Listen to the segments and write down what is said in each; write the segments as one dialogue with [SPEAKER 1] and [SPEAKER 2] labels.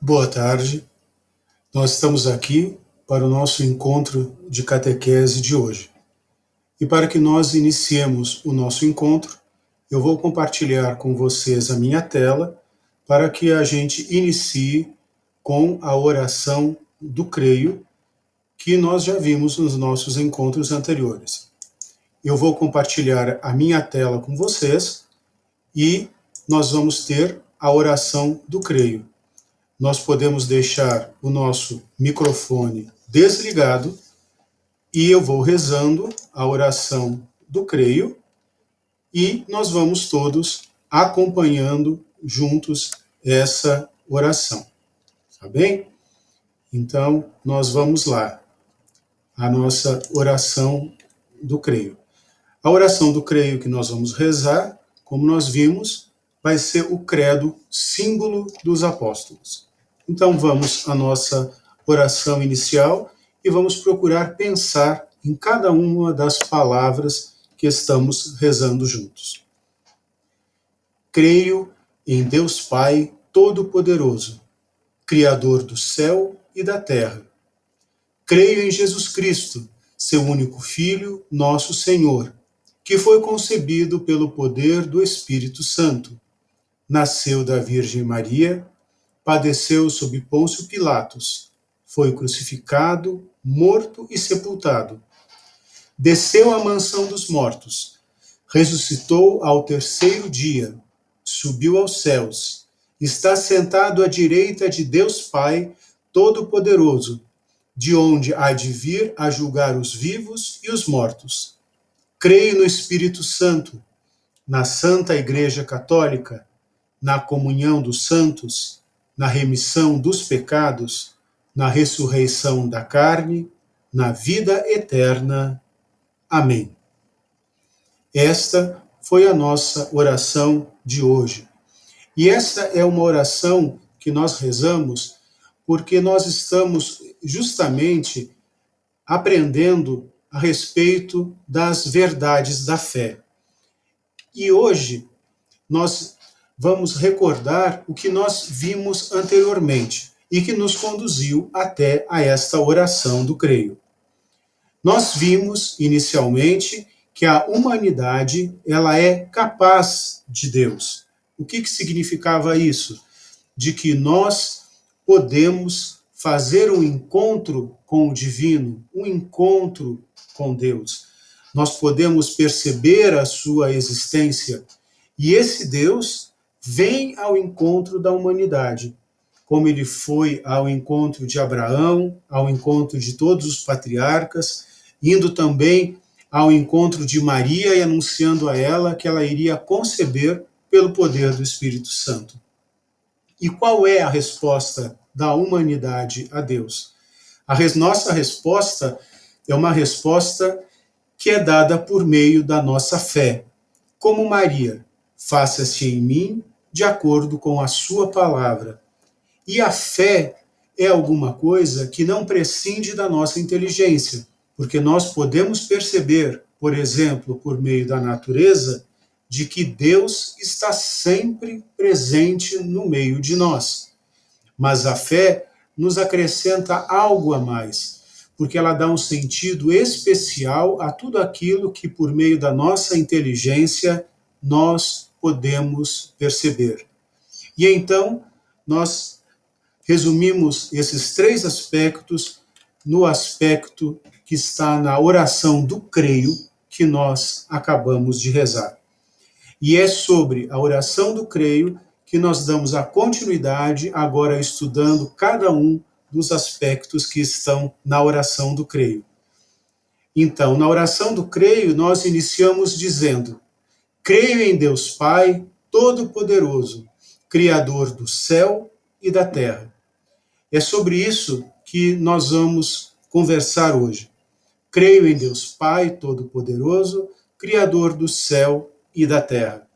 [SPEAKER 1] Boa tarde. Nós estamos aqui para o nosso encontro de catequese de hoje. E para que nós iniciemos o nosso encontro, eu vou compartilhar com vocês a minha tela para que a gente inicie com a oração do creio que nós já vimos nos nossos encontros anteriores. Eu vou compartilhar a minha tela com vocês e nós vamos ter a oração do creio. Nós podemos deixar o nosso microfone desligado e eu vou rezando a oração do creio e nós vamos todos acompanhando juntos essa oração. Tá bem? Então, nós vamos lá. A nossa oração do creio. A oração do creio que nós vamos rezar, como nós vimos, vai ser o credo, símbolo dos apóstolos. Então vamos à nossa oração inicial e vamos procurar pensar em cada uma das palavras que estamos rezando juntos. Creio em Deus Pai Todo-Poderoso, Criador do céu e da terra. Creio em Jesus Cristo, seu único Filho, nosso Senhor, que foi concebido pelo poder do Espírito Santo. Nasceu da Virgem Maria, padeceu sob Pôncio Pilatos, foi crucificado, morto e sepultado. Desceu à mansão dos mortos, ressuscitou ao terceiro dia, subiu aos céus, está sentado à direita de Deus Pai Todo-Poderoso, de onde há de vir a julgar os vivos e os mortos. Creio no Espírito Santo, na Santa Igreja Católica, na comunhão dos santos, na remissão dos pecados, na ressurreição da carne, na vida eterna. Amém. Esta foi a nossa oração de hoje. E esta é uma oração que nós rezamos porque nós estamos justamente aprendendo a respeito das verdades da fé. E hoje nós vamos recordar o que nós vimos anteriormente e que nos conduziu até a esta oração do creio. Nós vimos inicialmente que a humanidade ela é capaz de Deus. O que significava isso? De que nós podemos fazer um encontro com o divino, um encontro com Deus. Nós podemos perceber a sua existência e esse Deus vem ao encontro da humanidade, como ele foi ao encontro de Abraão, ao encontro de todos os patriarcas, indo também ao encontro de Maria e anunciando a ela que ela iria conceber pelo poder do Espírito Santo. E qual é a resposta da humanidade a Deus? Nossa resposta é uma resposta que é dada por meio da nossa fé. Como Maria, faça-se em mim de acordo com a sua palavra. E a fé é alguma coisa que não prescinde da nossa inteligência, porque nós podemos perceber, por exemplo, por meio da natureza, de que Deus está sempre presente no meio de nós. Mas a fé nos acrescenta algo a mais, porque ela dá um sentido especial a tudo aquilo que, por meio da nossa inteligência, nós podemos perceber. E então, nós resumimos esses três aspectos no aspecto que está na oração do creio que nós acabamos de rezar. E é sobre a oração do creio que nós damos a continuidade agora estudando cada um dos aspectos que estão na oração do creio. Então, na oração do creio, nós iniciamos dizendo: creio em Deus Pai Todo-Poderoso, Criador do céu e da terra. É sobre isso que nós vamos conversar hoje. Creio em Deus Pai Todo-Poderoso, Criador do céu e da terra.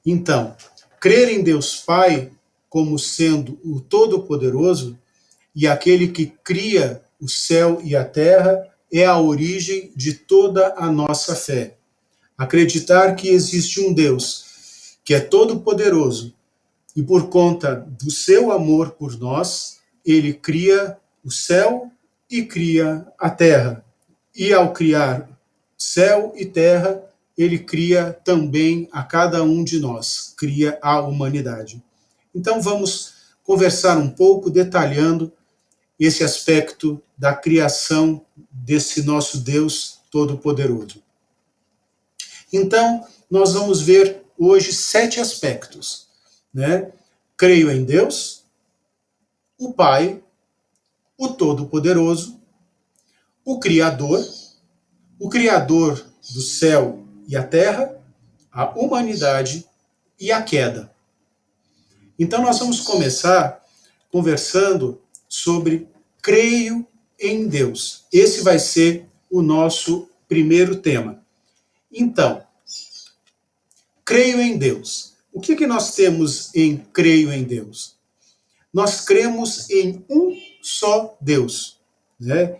[SPEAKER 1] Então, crer em Deus Pai como sendo o Todo-Poderoso e aquele que cria o céu e a terra é a origem de toda a nossa fé. Acreditar que existe um Deus que é todo-poderoso, E por conta do seu amor por nós, ele cria o céu e cria a terra. E ao criar céu e terra, ele cria também a cada um de nós, cria a humanidade. Então vamos conversar um pouco, detalhando esse aspecto da criação desse nosso Deus Todo-Poderoso. Então, nós vamos ver hoje 7 aspectos, né? Creio em Deus, o Pai, o Todo-Poderoso, o Criador do céu e a terra, a humanidade e a queda. Então nós vamos começar conversando sobre creio em Deus. Esse vai ser o nosso primeiro tema. Então, creio em Deus. O que nós temos em creio em Deus? Nós cremos em um só Deus, né?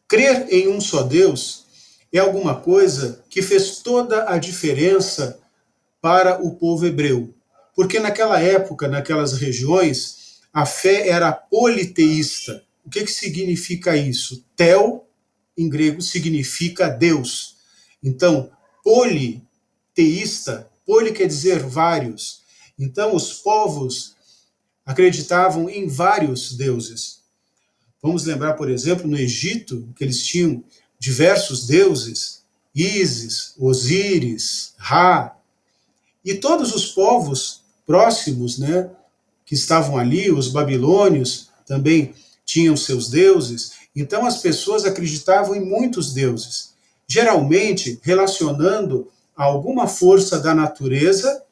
[SPEAKER 1] Crer em um só Deus é alguma coisa que fez toda a diferença para o povo hebreu. Porque naquela época, naquelas regiões, a fé era politeísta. O que significa isso? Theo, em grego, significa Deus. Então, politeísta, poli quer dizer vários. Então, os povos acreditavam em vários deuses. Vamos lembrar, por exemplo, no Egito, que eles tinham diversos deuses, Ísis, Osíris, Ra, e todos os povos próximos, né, que estavam ali, os babilônios, também tinham seus deuses. Então as pessoas acreditavam em muitos deuses, geralmente relacionando alguma força da natureza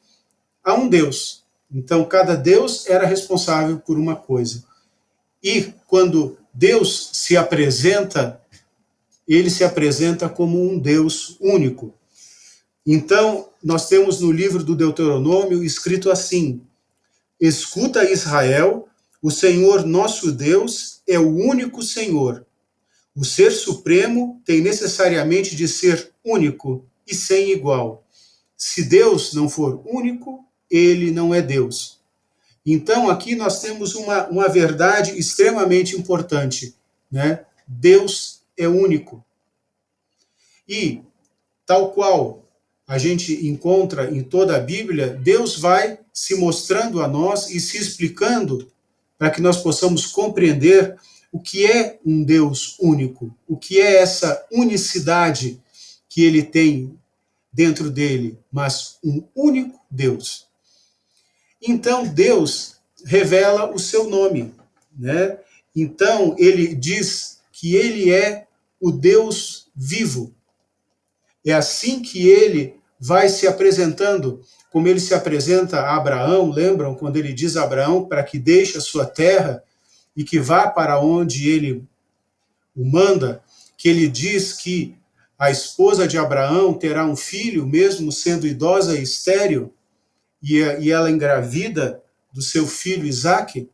[SPEAKER 1] a um deus. Então cada deus era responsável por uma coisa. E quando Deus se apresenta, ele se apresenta como um Deus único. Então, nós temos no livro do Deuteronômio escrito assim: escuta, Israel, o Senhor nosso Deus é o único Senhor. O ser supremo tem necessariamente de ser único e sem igual. Se Deus não for único, ele não é Deus. Então, aqui nós temos uma verdade extremamente importante, né? Deus é único. E, tal qual a gente encontra em toda a Bíblia, Deus vai se mostrando a nós e se explicando para que nós possamos compreender o que é um Deus único, o que é essa unicidade que ele tem dentro dele, mas um único Deus. Então Deus revela o seu nome, né? Então ele diz que ele é o Deus vivo. É assim que ele vai se apresentando, como ele se apresenta a Abraão, lembram? Quando ele diz a Abraão para que deixe a sua terra e que vá para onde ele o manda, que ele diz que a esposa de Abraão terá um filho, mesmo sendo idosa e estéril, e ela engravida do seu filho Isaque.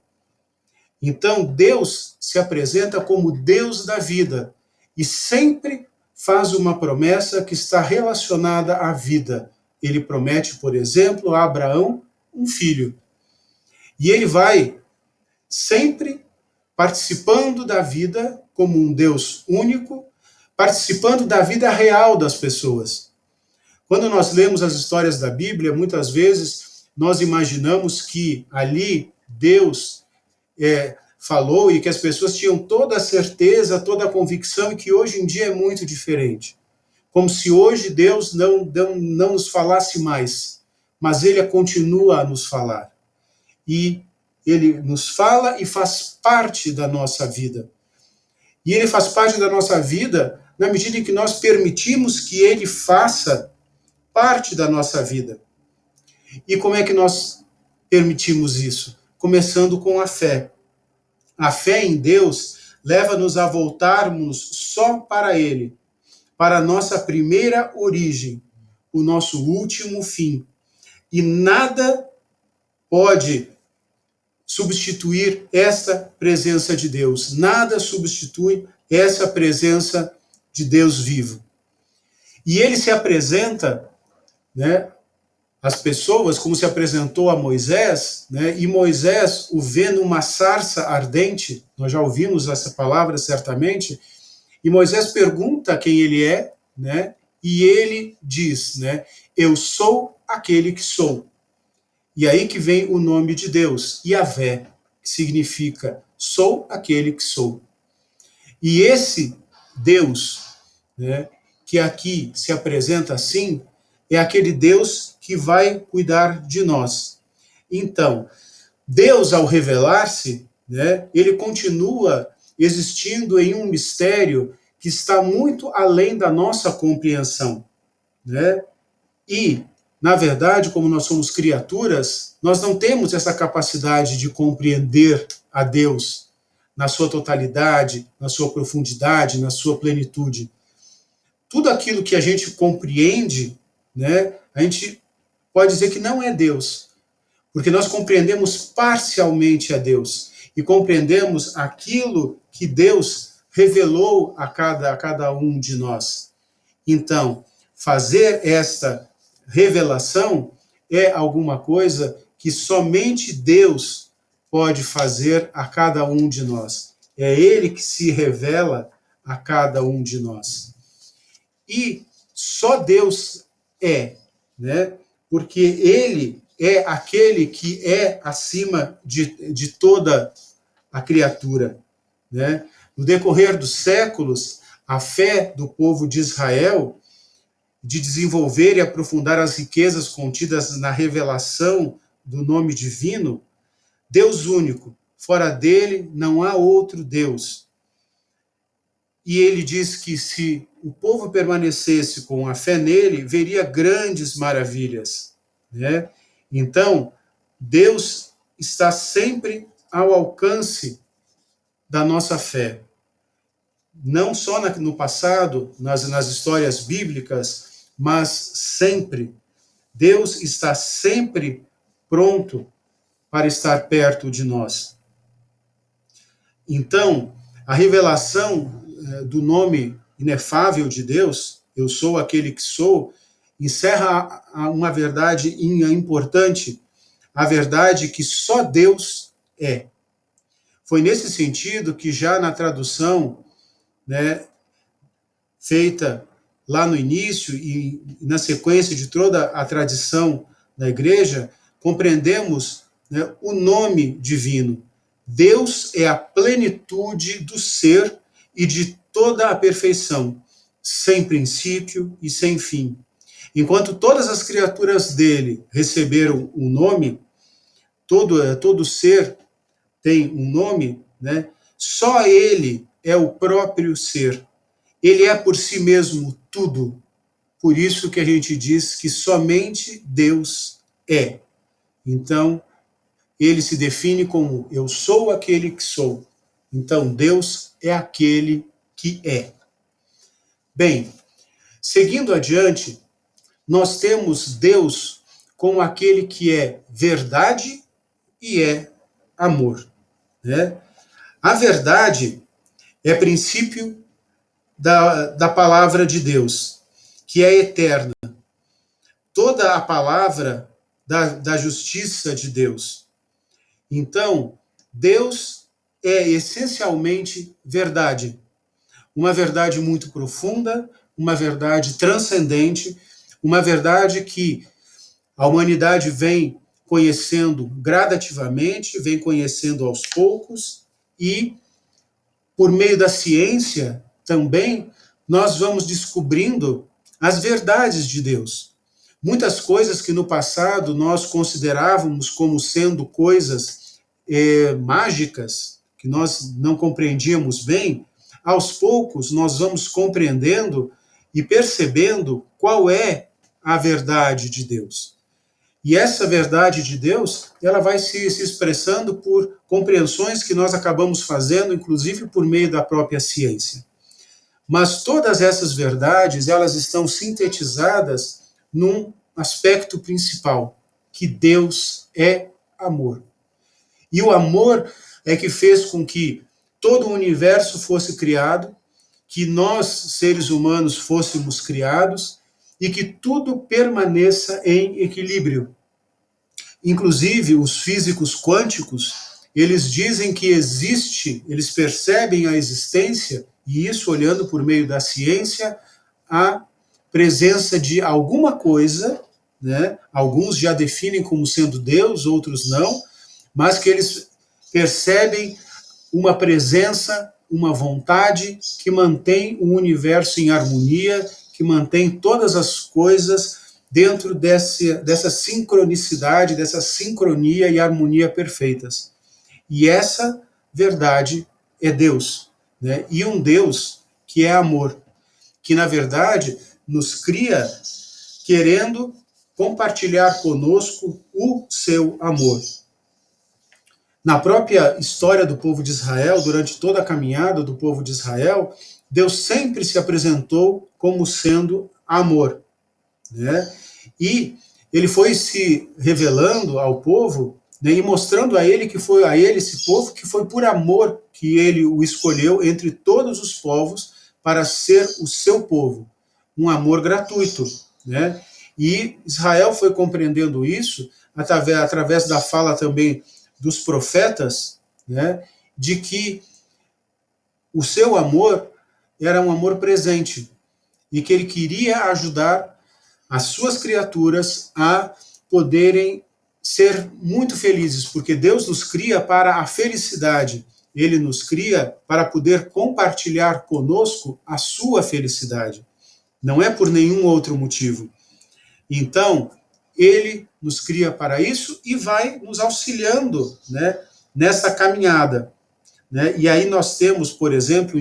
[SPEAKER 1] Então Deus se apresenta como Deus da vida e sempre faz uma promessa que está relacionada à vida. Ele promete, por exemplo, a Abraão um filho. E ele vai sempre participando da vida como um Deus único, participando da vida real das pessoas. Quando nós lemos as histórias da Bíblia, muitas vezes nós imaginamos que ali Deus falou e que as pessoas tinham toda a certeza, toda a convicção, e que hoje em dia é muito diferente. Como se hoje Deus não nos falasse mais, mas ele continua a nos falar. E ele nos fala e faz parte da nossa vida. E ele faz parte da nossa vida na medida em que nós permitimos que ele faça parte da nossa vida. E como é que nós permitimos isso? Começando com a fé. A fé em Deus leva-nos a voltarmos só para ele, para a nossa primeira origem, o nosso último fim. E nada pode substituir essa presença de Deus. Nada substitui essa presença de Deus vivo. E ele se apresenta, né, as pessoas, como se apresentou a Moisés, né, e Moisés o vê numa sarça ardente, nós já ouvimos essa palavra certamente, e Moisés pergunta quem ele é, né, e ele diz, né, eu sou aquele que sou. E aí que vem o nome de Deus, Yahvé, que significa sou aquele que sou. E esse Deus, né, que aqui se apresenta assim, é aquele Deus que vai cuidar de nós. Então, Deus, ao revelar-se, né, ele continua existindo em um mistério que está muito além da nossa compreensão, né? E, na verdade, como nós somos criaturas, nós não temos essa capacidade de compreender a Deus na sua totalidade, na sua profundidade, na sua plenitude. Tudo aquilo que a gente compreende, né, a gente pode dizer que não é Deus, porque nós compreendemos parcialmente a Deus e compreendemos aquilo que Deus revelou a cada um de nós. Então, fazer esta revelação é alguma coisa que somente Deus pode fazer a cada um de nós. É Ele que se revela a cada um de nós. E só Deus é, né? Porque Ele é aquele que é acima de toda a criatura, né? No decorrer dos séculos, a fé do povo de Israel de desenvolver e aprofundar as riquezas contidas na revelação do nome divino, Deus único, fora dele não há outro Deus. E ele diz que se o povo permanecesse com a fé nele, veria grandes maravilhas, né? Então, Deus está sempre ao alcance da nossa fé. Não só no passado, nas histórias bíblicas, mas sempre. Deus está sempre pronto para estar perto de nós. Então, a revelação do nome inefável de Deus, eu sou aquele que sou, encerra uma verdade importante, a verdade que só Deus é. Foi nesse sentido que já na tradução, né, feita lá no início e na sequência de toda a tradição da igreja, compreendemos, né, o nome divino. Deus é a plenitude do ser e de toda a perfeição, sem princípio e sem fim. Enquanto todas as criaturas dele receberam um nome, todo ser tem um nome, né? Só ele é o próprio ser. Ele é por si mesmo tudo. Por isso que a gente diz que somente Deus é. Então, ele se define como eu sou aquele que sou. Então, Deus é aquele que é. Bem, seguindo adiante, nós temos Deus como aquele que é verdade e é amor, né? A verdade é princípio da palavra de Deus, que é eterna. Toda a palavra da justiça de Deus. Então, Deus é essencialmente verdade. Uma verdade muito profunda, uma verdade transcendente, uma verdade que a humanidade vem conhecendo gradativamente, vem conhecendo aos poucos, e por meio da ciência também nós vamos descobrindo as verdades de Deus. Muitas coisas que no passado nós considerávamos como sendo coisas mágicas, que nós não compreendíamos bem, aos poucos nós vamos compreendendo e percebendo qual é a verdade de Deus. E essa verdade de Deus, ela vai se expressando por compreensões que nós acabamos fazendo, inclusive por meio da própria ciência. Mas todas essas verdades, elas estão sintetizadas num aspecto principal, que Deus é amor. E o amor é que fez com que todo o universo fosse criado, que nós, seres humanos, fôssemos criados, e que tudo permaneça em equilíbrio. Inclusive, os físicos quânticos, eles dizem que existe, eles percebem a existência, e isso olhando por meio da ciência, a presença de alguma coisa, né? Alguns já definem como sendo Deus, outros não, mas que eles percebem uma presença, uma vontade que mantém o universo em harmonia, que mantém todas as coisas dentro dessa sincronicidade, dessa sincronia e harmonia perfeitas. E essa verdade é Deus, né? E um Deus que é amor, que na verdade nos cria querendo compartilhar conosco o seu amor. Na própria história do povo de Israel, durante toda a caminhada do povo de Israel, Deus sempre se apresentou como sendo amor, né? E ele foi se revelando ao povo, né, e mostrando a ele que foi a ele, esse povo, que foi por amor que ele o escolheu entre todos os povos para ser o seu povo. Um amor gratuito, né? E Israel foi compreendendo isso através da fala também dos profetas, né, de que o seu amor era um amor presente e que ele queria ajudar as suas criaturas a poderem ser muito felizes, porque Deus nos cria para a felicidade. Ele nos cria para poder compartilhar conosco a sua felicidade. Não é por nenhum outro motivo. Então, ele nos cria para isso e vai nos auxiliando, né, nessa caminhada, né? E aí nós temos, por exemplo,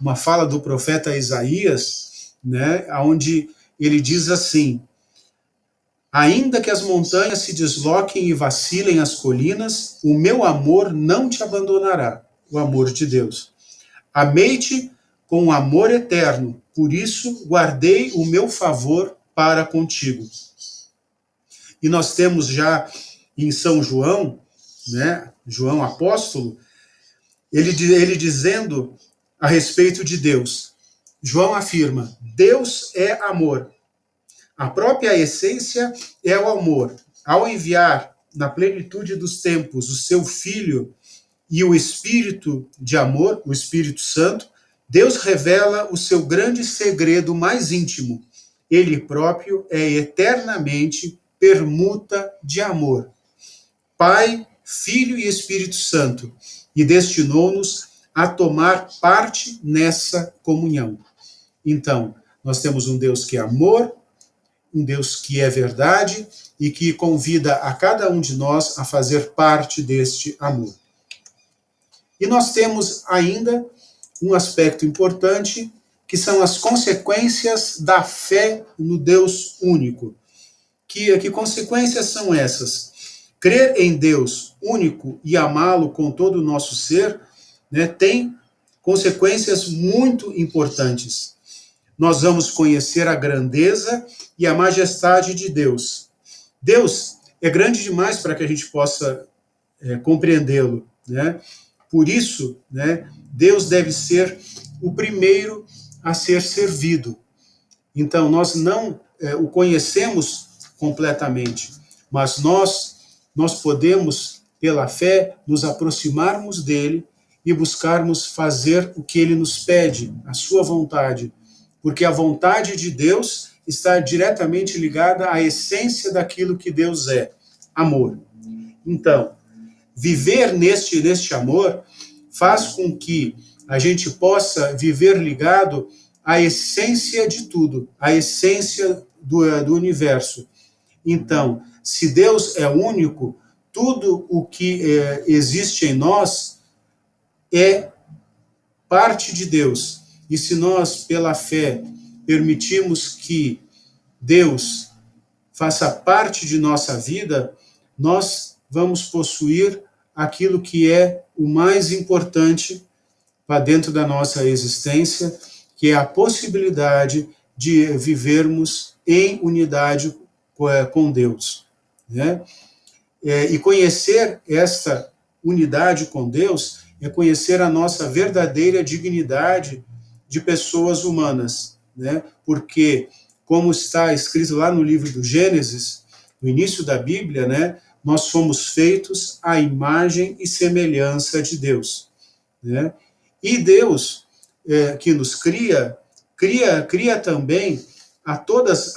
[SPEAKER 1] uma fala do profeta Isaías, né, onde ele diz assim: ainda que as montanhas se desloquem e vacilem as colinas, o meu amor não te abandonará, o amor de Deus. Amei-te com amor eterno, por isso guardei o meu favor para contigo. E nós temos já em São João, né, João apóstolo, ele dizendo a respeito de Deus. João afirma: Deus é amor. A própria essência é o amor. Ao enviar na plenitude dos tempos o seu Filho e o Espírito de amor, o Espírito Santo, Deus revela o seu grande segredo mais íntimo. Ele próprio é eternamente permuta de amor. Pai, Filho e Espírito Santo, e destinou-nos a tomar parte nessa comunhão. Então, nós temos um Deus que é amor, um Deus que é verdade e que convida a cada um de nós a fazer parte deste amor. E nós temos ainda um aspecto importante, que são as consequências da fé no Deus único. Que consequências são essas? Crer em Deus único e amá-lo com todo o nosso ser, né, tem consequências muito importantes. Nós vamos conhecer a grandeza e a majestade de Deus. Deus é grande demais para que a gente possa compreendê-lo, né? Por isso, né, Deus deve ser o primeiro a ser servido. Então, nós não o conhecemos completamente, mas nós podemos, pela fé, nos aproximarmos dele e buscarmos fazer o que ele nos pede, a sua vontade, porque a vontade de Deus está diretamente ligada à essência daquilo que Deus é, amor. Então, viver neste amor faz com que a gente possa viver ligado à essência de tudo, à essência do universo. Então, se Deus é único, tudo o que existe em nós é parte de Deus. E se nós, pela fé, permitimos que Deus faça parte de nossa vida, nós vamos possuir aquilo que é o mais importante para dentro da nossa existência, que é a possibilidade de vivermos em unidade com Deus, né? E conhecer esta unidade com Deus é conhecer a nossa verdadeira dignidade de pessoas humanas, né? Porque como está escrito lá no livro do Gênesis, no início da Bíblia, né? Nós somos feitos à imagem e semelhança de Deus, né? E Deus, que nos cria também a todas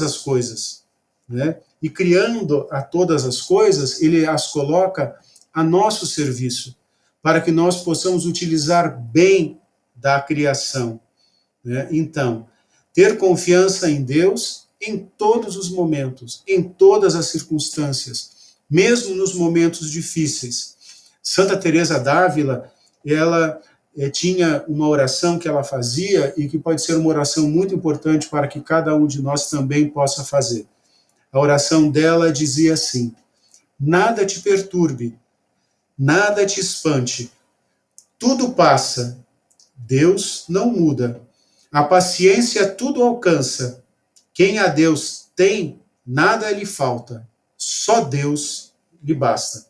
[SPEAKER 1] as coisas, né? E criando a todas as coisas, ele as coloca a nosso serviço, para que nós possamos utilizar bem da criação, né? Então, ter confiança em Deus em todos os momentos, em todas as circunstâncias, mesmo nos momentos difíceis. Santa Teresa d'Ávila, ela tinha uma oração que ela fazia e que pode ser uma oração muito importante para que cada um de nós também possa fazer. A oração dela dizia assim: nada te perturbe, nada te espante, tudo passa, Deus não muda, a paciência tudo alcança, quem a Deus tem, nada lhe falta, só Deus lhe basta.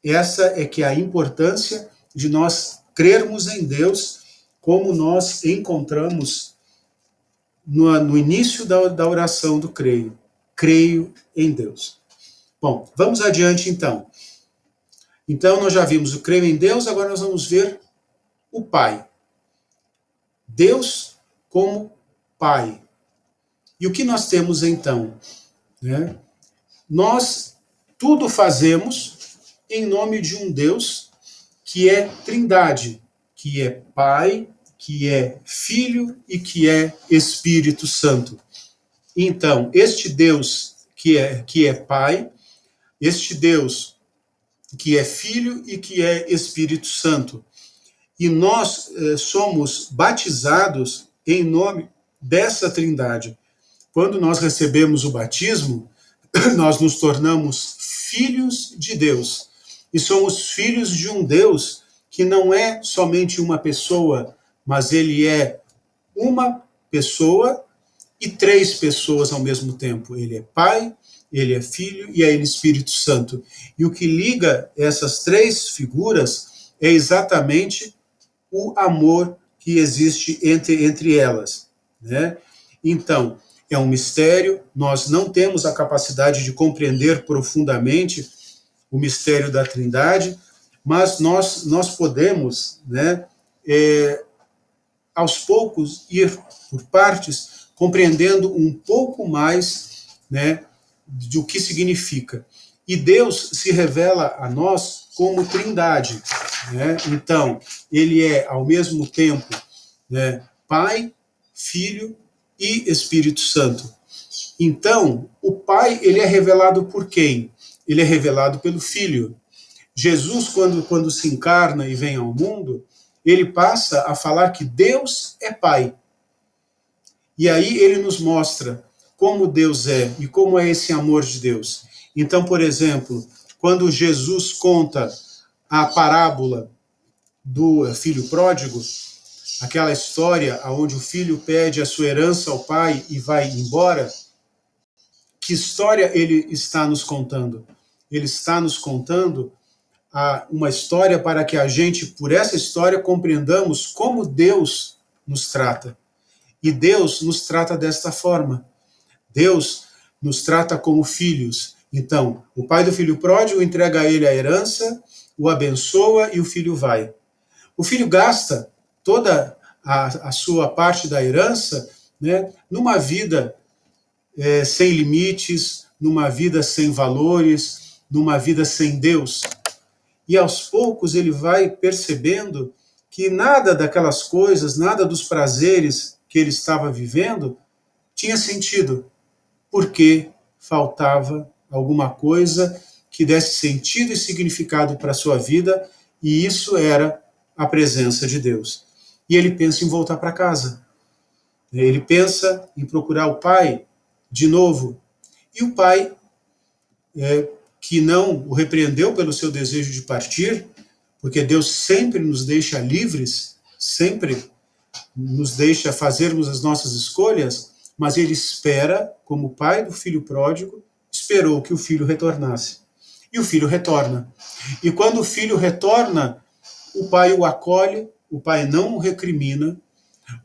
[SPEAKER 1] Essa é que é a importância de nós crermos em Deus, como nós encontramos no início da oração do creio. Creio em Deus. Bom, vamos adiante então. Então nós já vimos o creio em Deus, agora nós vamos ver o Pai. Deus como Pai. E o que nós temos então? Né? Nós tudo fazemos em nome de um Deus que é Trindade, que é Pai, que é Filho e que é Espírito Santo. Então, este Deus que é Pai, este Deus que é Filho e que é Espírito Santo. E nós somos batizados em nome dessa Trindade. Quando nós recebemos o batismo, nós nos tornamos filhos de Deus. E somos filhos de um Deus que não é somente uma pessoa, mas ele é uma pessoa e três pessoas ao mesmo tempo. Ele é Pai, ele é Filho e ele é Espírito Santo. E o que liga essas três figuras é exatamente o amor que existe entre elas, né? Então, é um mistério, nós não temos a capacidade de compreender profundamente o mistério da Trindade, mas nós podemos, né, aos poucos, ir por partes, compreendendo um pouco mais, né, do que significa. E Deus se revela a nós como Trindade, né? Então, ele é, ao mesmo tempo, né, Pai, Filho e Espírito Santo. Então, o Pai, ele é revelado por quem? Ele é revelado pelo Filho. Jesus, quando se encarna e vem ao mundo, ele passa a falar que Deus é Pai. E aí ele nos mostra como Deus é e como é esse amor de Deus. Então, por exemplo, quando Jesus conta a parábola do filho pródigo, aquela história onde o filho pede a sua herança ao pai e vai embora, que história ele está nos contando? Ele está nos contando uma história para que a gente, por essa história, compreendamos como Deus nos trata. E Deus nos trata desta forma. Deus nos trata como filhos. Então, o pai do filho pródigo entrega a ele a herança, o abençoa e o filho vai. O filho gasta toda a sua parte da herança, né, numa vida sem limites, numa vida sem valores, numa vida sem Deus. E aos poucos ele vai percebendo que nada daquelas coisas, nada dos prazeres que ele estava vivendo tinha sentido, porque faltava alguma coisa que desse sentido e significado para a sua vida, e isso era a presença de Deus. E ele pensa em voltar para casa. Ele pensa em procurar o pai de novo. E o pai, que não o repreendeu pelo seu desejo de partir, porque Deus sempre nos deixa livres, sempre nos deixa fazermos as nossas escolhas, mas ele espera, como o pai do filho pródigo, esperou que o filho retornasse. E o filho retorna. E quando o filho retorna, o pai o acolhe, o pai não o recrimina,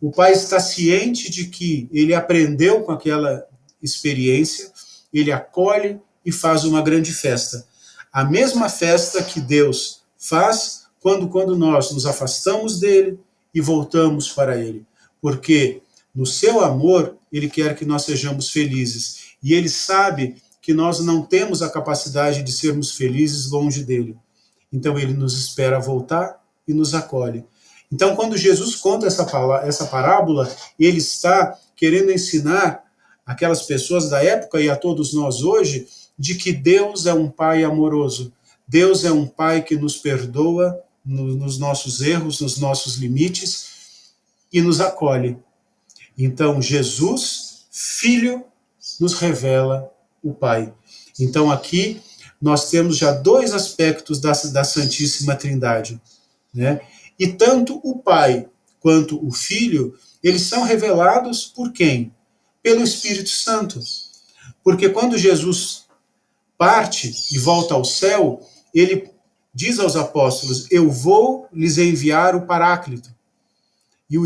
[SPEAKER 1] O pai está ciente de que ele aprendeu com aquela experiência, ele acolhe e faz uma grande festa. A mesma festa que Deus faz quando nós nos afastamos dele e voltamos para ele. Porque no seu amor, ele quer que nós sejamos felizes. E ele sabe que nós não temos a capacidade de sermos felizes longe dele. Então ele nos espera voltar e nos acolhe. Então, quando Jesus conta essa parábola, ele está querendo ensinar aquelas pessoas da época e a todos nós hoje de que Deus é um Pai amoroso. Deus é um Pai que nos perdoa nos nossos erros, nos nossos limites e nos acolhe. Então, Jesus, Filho, nos revela o Pai. Então, aqui nós temos já dois aspectos da Santíssima Trindade, né? E tanto o Pai quanto o Filho, eles são revelados por quem? Pelo Espírito Santo. Porque quando Jesus parte e volta ao céu, ele diz aos apóstolos: eu vou lhes enviar o Paráclito, e o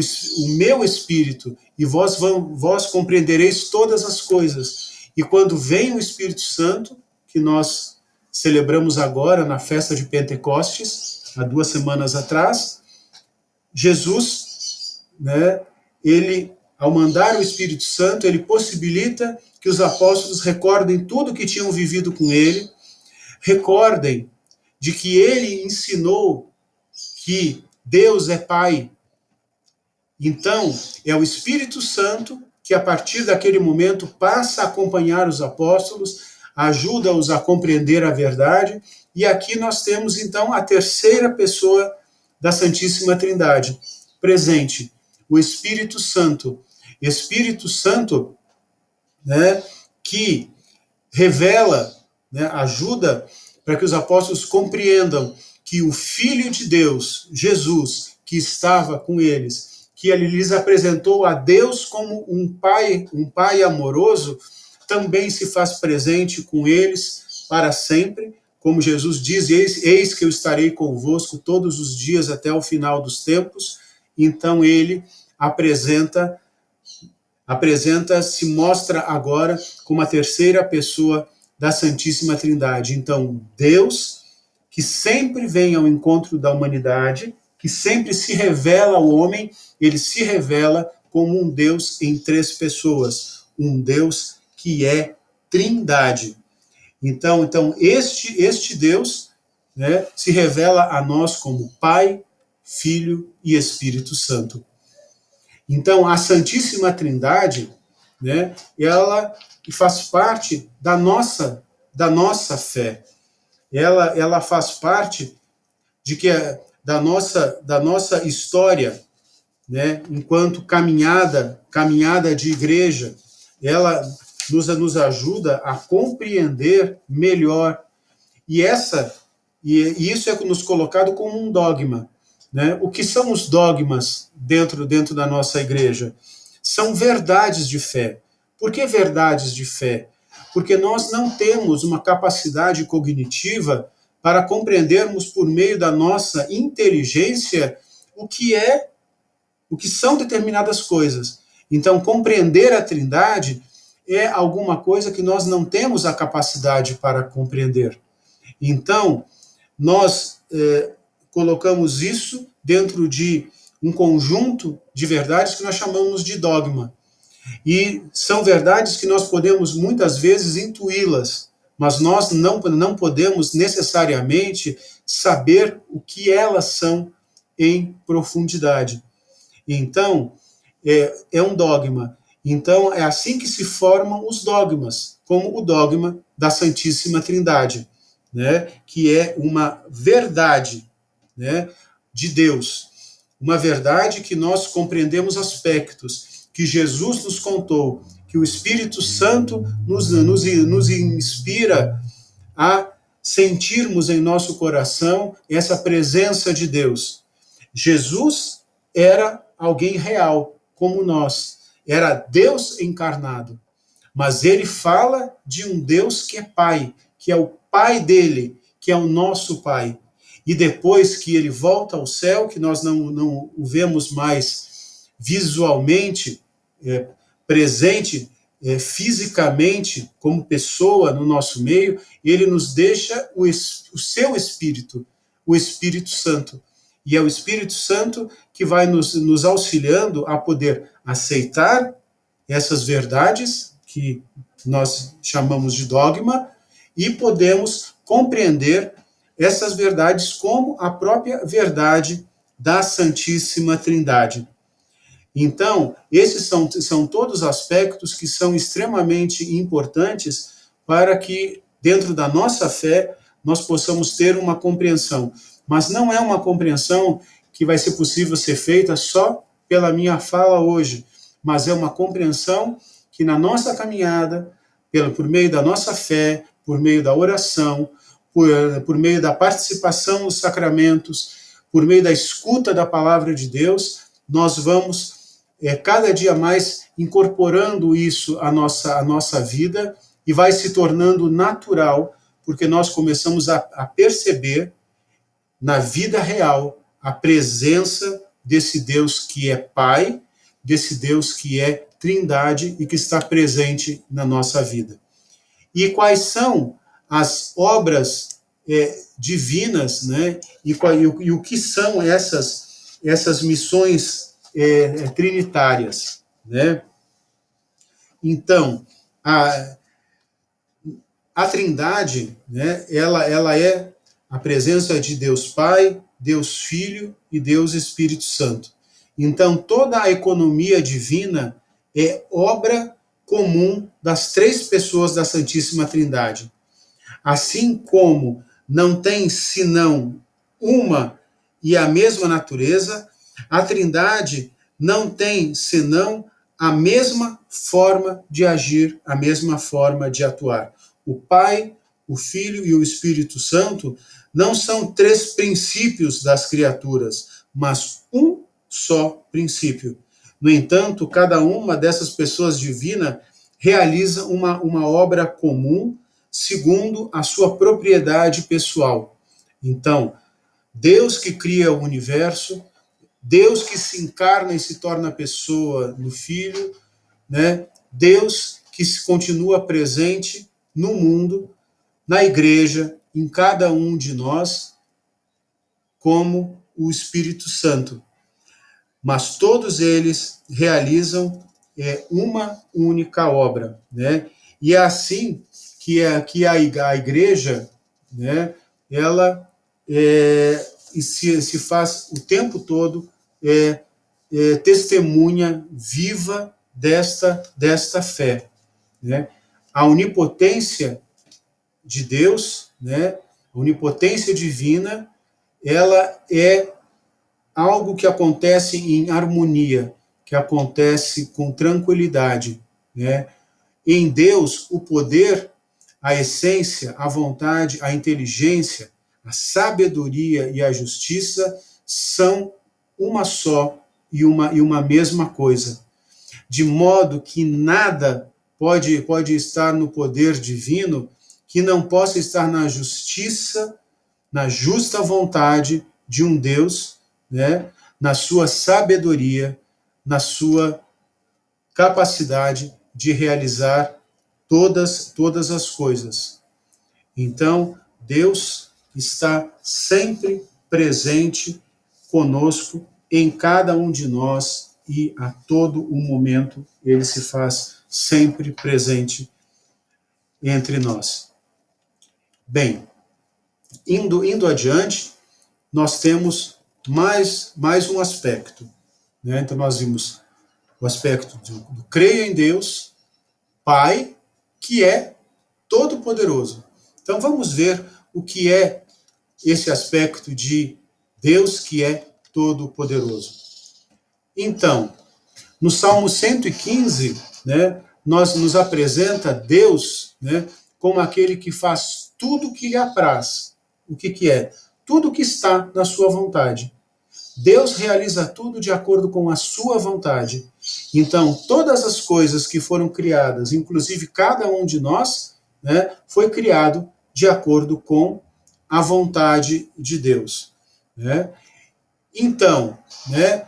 [SPEAKER 1] meu Espírito, e vós compreendereis todas as coisas. E quando vem o Espírito Santo, que nós celebramos agora na festa de Pentecostes, há 2 semanas atrás, Jesus, né, ele, ao mandar o Espírito Santo, ele possibilita que os apóstolos recordem tudo o que tinham vivido com ele, recordem de que ele ensinou que Deus é Pai. Então, é o Espírito Santo que, a partir daquele momento, passa a acompanhar os apóstolos, ajuda-os a compreender a verdade, e aqui nós temos, então, a terceira pessoa da Santíssima Trindade, presente, o Espírito Santo. Espírito Santo, né, que revela, né, ajuda para que os apóstolos compreendam que o Filho de Deus, Jesus, que estava com eles, que ele lhes apresentou a Deus como um pai amoroso, também se faz presente com eles para sempre. Como Jesus diz: eis que eu estarei convosco todos os dias até o final dos tempos. Então ele se mostra agora como a terceira pessoa da Santíssima Trindade. Então, Deus, que sempre vem ao encontro da humanidade, que sempre se revela ao homem, ele se revela como um Deus em 3 pessoas, um Deus que é Trindade. Então este Deus, né, se revela a nós como Pai, Filho e Espírito Santo. Então, a Santíssima Trindade, né, ela faz parte da nossa fé. Ela faz parte da nossa história, né, enquanto caminhada de igreja. Ela nos ajuda a compreender melhor. E isso é nos colocado como um dogma. Né? O que são os dogmas dentro da nossa igreja? São verdades de fé. Por que verdades de fé? Porque nós não temos uma capacidade cognitiva para compreendermos por meio da nossa inteligência o que são determinadas coisas. Então, compreender a Trindade é alguma coisa que nós não temos a capacidade para compreender. Então, nós colocamos isso dentro de um conjunto de verdades que nós chamamos de dogma. E são verdades que nós podemos muitas vezes intuí-las, mas nós não podemos necessariamente saber o que elas são em profundidade. Então, é um dogma. Então, é assim que se formam os dogmas, como o dogma da Santíssima Trindade, né, que é uma verdade, né, de Deus. Uma verdade que nós compreendemos aspectos, que Jesus nos contou, que o Espírito Santo nos inspira a sentirmos em nosso coração essa presença de Deus. Jesus era alguém real, como nós. Era Deus encarnado. Mas ele fala de um Deus que é Pai, que é o Pai dele, que é o nosso Pai. E depois que ele volta ao céu, que nós não o vemos mais visualmente presente fisicamente como pessoa no nosso meio, ele nos deixa o seu Espírito, o Espírito Santo. E é o Espírito Santo que vai nos auxiliando a poder aceitar essas verdades que nós chamamos de dogma e podemos compreender essas verdades como a própria verdade da Santíssima Trindade. Então, esses são todos aspectos que são extremamente importantes para que, dentro da nossa fé, nós possamos ter uma compreensão. Mas não é uma compreensão que vai ser possível ser feita só pela minha fala hoje, mas é uma compreensão que na nossa caminhada, por meio da nossa fé, por meio da oração, por meio da participação nos sacramentos, por meio da escuta da palavra de Deus, nós vamos cada dia mais incorporando isso à nossa vida e vai se tornando natural, porque nós começamos a perceber na vida real a presença desse Deus que é Pai, desse Deus que é Trindade e que está presente na nossa vida. E quais são as obras divinas, né? E o que são essas missões trinitárias, né? Então, a Trindade, né, ela é a presença de Deus Pai, Deus Filho e Deus Espírito Santo. Então, toda a economia divina é obra comum das três pessoas da Santíssima Trindade. Assim como não tem senão uma e a mesma natureza, a Trindade não tem senão a mesma forma de agir, a mesma forma de atuar. O Pai, o Filho e o Espírito Santo não são três princípios das criaturas, mas um só princípio. No entanto, cada uma dessas pessoas divinas realiza uma obra comum segundo a sua propriedade pessoal. Então, Deus que cria o universo, Deus que se encarna e se torna pessoa no Filho, né? Deus que se continua presente no mundo, na igreja, em cada um de nós, como o Espírito Santo. Mas todos eles realizam uma única obra, né? E é assim que a igreja, né, ela se faz o tempo todo testemunha viva desta fé, né? A onipotência de Deus, né, a onipotência divina, ela é algo que acontece em harmonia, que acontece com tranquilidade, né? Em Deus, o poder, a essência, a vontade, a inteligência, a sabedoria e a justiça são uma só e uma mesma coisa. De modo que nada pode estar no poder divino que não possa estar na justiça, na justa vontade de um Deus, né, na sua sabedoria, na sua capacidade de realizar todas as coisas. Então, Deus está sempre presente conosco, em cada um de nós, e a todo o momento ele se faz sempre presente entre nós. Bem, indo adiante, nós temos mais um aspecto, né? Então nós vimos o aspecto do creio em Deus, Pai, que é todo-poderoso. Então vamos ver o que é esse aspecto de Deus que é todo-poderoso. Então, no Salmo 115, né, nos apresenta Deus, né, como aquele que faz tudo o que lhe apraz. O que é? Tudo que está na sua vontade. Deus realiza tudo de acordo com a sua vontade. Então, todas as coisas que foram criadas, inclusive cada um de nós, né, foi criado de acordo com a vontade de Deus, né? Então, né,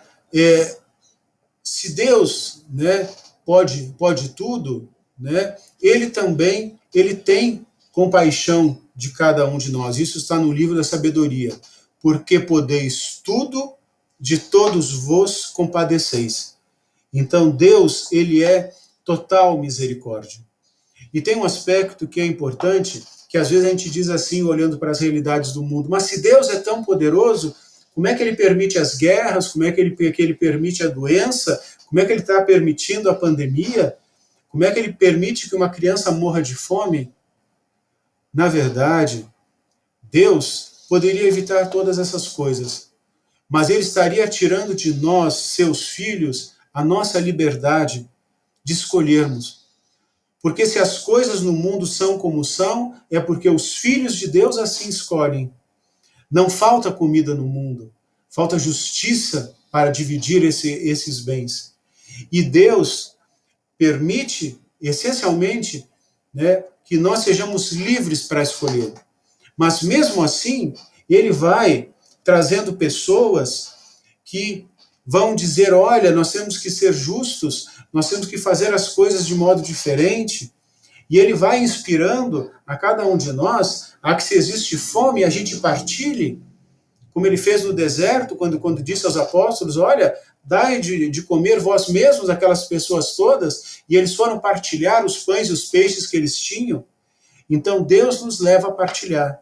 [SPEAKER 1] se Deus, né, pode tudo, né, ele também tem compaixão de cada um de nós. Isso está no livro da sabedoria. Porque podeis tudo, de todos vos compadeceis. Então Deus, ele é total misericórdia. E tem um aspecto que é importante, que às vezes a gente diz assim, olhando para as realidades do mundo, mas se Deus é tão poderoso, como é que ele permite as guerras, como é que ele permite a doença, como é que ele está permitindo a pandemia, como é que ele permite que uma criança morra de fome? Na verdade, Deus poderia evitar todas essas coisas, mas ele estaria tirando de nós, seus filhos, a nossa liberdade de escolhermos. Porque se as coisas no mundo são como são, é porque os filhos de Deus assim escolhem. Não falta comida no mundo, falta justiça para dividir esses bens. E Deus permite, essencialmente, né, que nós sejamos livres para escolher. Mas mesmo assim, ele vai trazendo pessoas que vão dizer, olha, nós temos que ser justos, nós temos que fazer as coisas de modo diferente, e ele vai inspirando a cada um de nós a que se existe fome, a gente partilhe, como ele fez no deserto, quando disse aos apóstolos, olha, dai de comer vós mesmos aquelas pessoas todas, e eles foram partilhar os pães e os peixes que eles tinham. Então Deus nos leva a partilhar.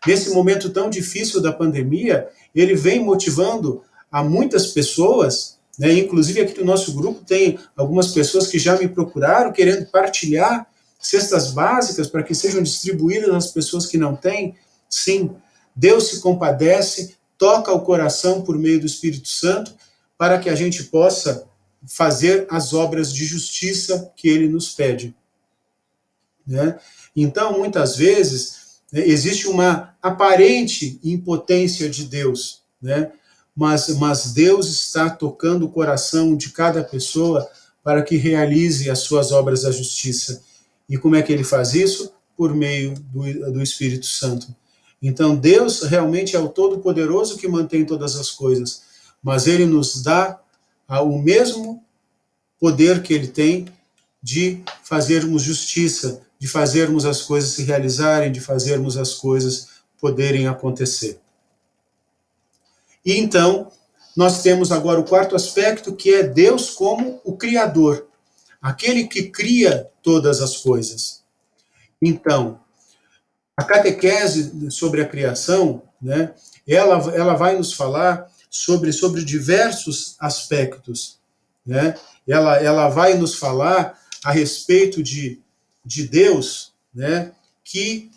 [SPEAKER 1] Nesse momento tão difícil da pandemia, ele vem motivando a muitas pessoas, né, inclusive aqui no nosso grupo tem algumas pessoas que já me procuraram querendo partilhar cestas básicas para que sejam distribuídas às pessoas que não têm. Sim, Deus se compadece, toca o coração por meio do Espírito Santo para que a gente possa fazer as obras de justiça que ele nos pede. Né? Então, muitas vezes, né, existe uma aparente impotência de Deus, né? Mas Deus está tocando o coração de cada pessoa para que realize as suas obras da justiça. E como é que ele faz isso? Por meio do Espírito Santo. Então, Deus realmente é o Todo-Poderoso que mantém todas as coisas, mas ele nos dá o mesmo poder que ele tem de fazermos justiça, de fazermos as coisas se realizarem, de fazermos as coisas poderem acontecer. E então, nós temos agora o quarto aspecto, que é Deus como o Criador, aquele que cria todas as coisas. Então, a catequese sobre a criação, né, ela vai nos falar sobre diversos aspectos. Né? Ela vai nos falar a respeito de Deus, né, que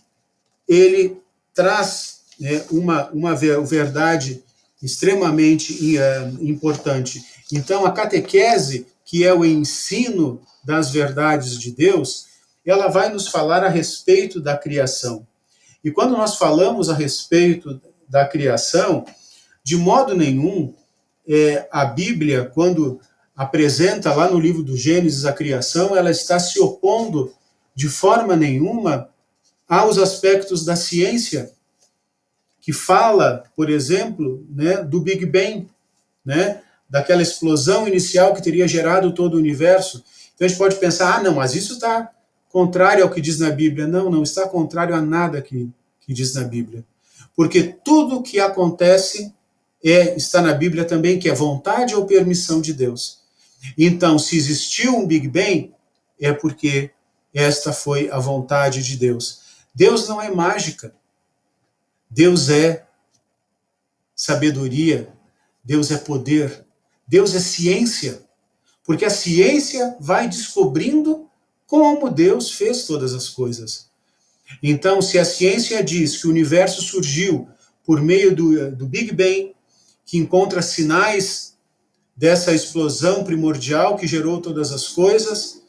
[SPEAKER 1] ele traz, né, uma verdade extremamente importante. Então, a catequese, que é o ensino das verdades de Deus, ela vai nos falar a respeito da criação. E quando nós falamos a respeito da criação, de modo nenhum, a Bíblia, quando apresenta lá no livro do Gênesis a criação, ela está se opondo de forma nenhuma aos aspectos da ciência, que fala, por exemplo, né, do Big Bang, né, daquela explosão inicial que teria gerado todo o universo. Então a gente pode pensar, não, mas isso está contrário ao que diz na Bíblia. Não, não está contrário a nada que diz na Bíblia. Porque tudo que acontece está na Bíblia também, que é vontade ou permissão de Deus. Então, se existiu um Big Bang, é porque esta foi a vontade de Deus. Deus não é mágica. Deus é sabedoria. Deus é poder. Deus é ciência. Porque a ciência vai descobrindo como Deus fez todas as coisas. Então, se a ciência diz que o universo surgiu por meio do Big Bang, que encontra sinais dessa explosão primordial que gerou todas as coisas,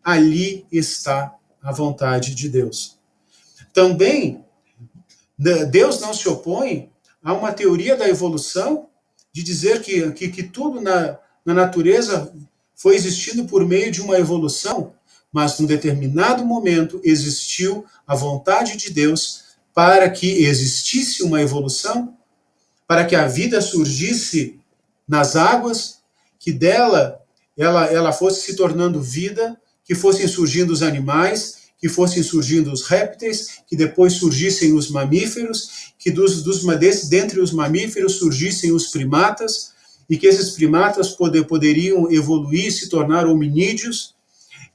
[SPEAKER 1] ali está a vontade de Deus. Também, Deus não se opõe a uma teoria da evolução, de dizer que tudo na natureza foi existindo por meio de uma evolução, mas num determinado momento existiu a vontade de Deus para que existisse uma evolução, para que a vida surgisse nas águas, que dela ela fosse se tornando vida, que fossem surgindo os animais, que fossem surgindo os répteis, que depois surgissem os mamíferos, que dentre os mamíferos surgissem os primatas, e que esses primatas poderiam evoluir, se tornar hominídeos,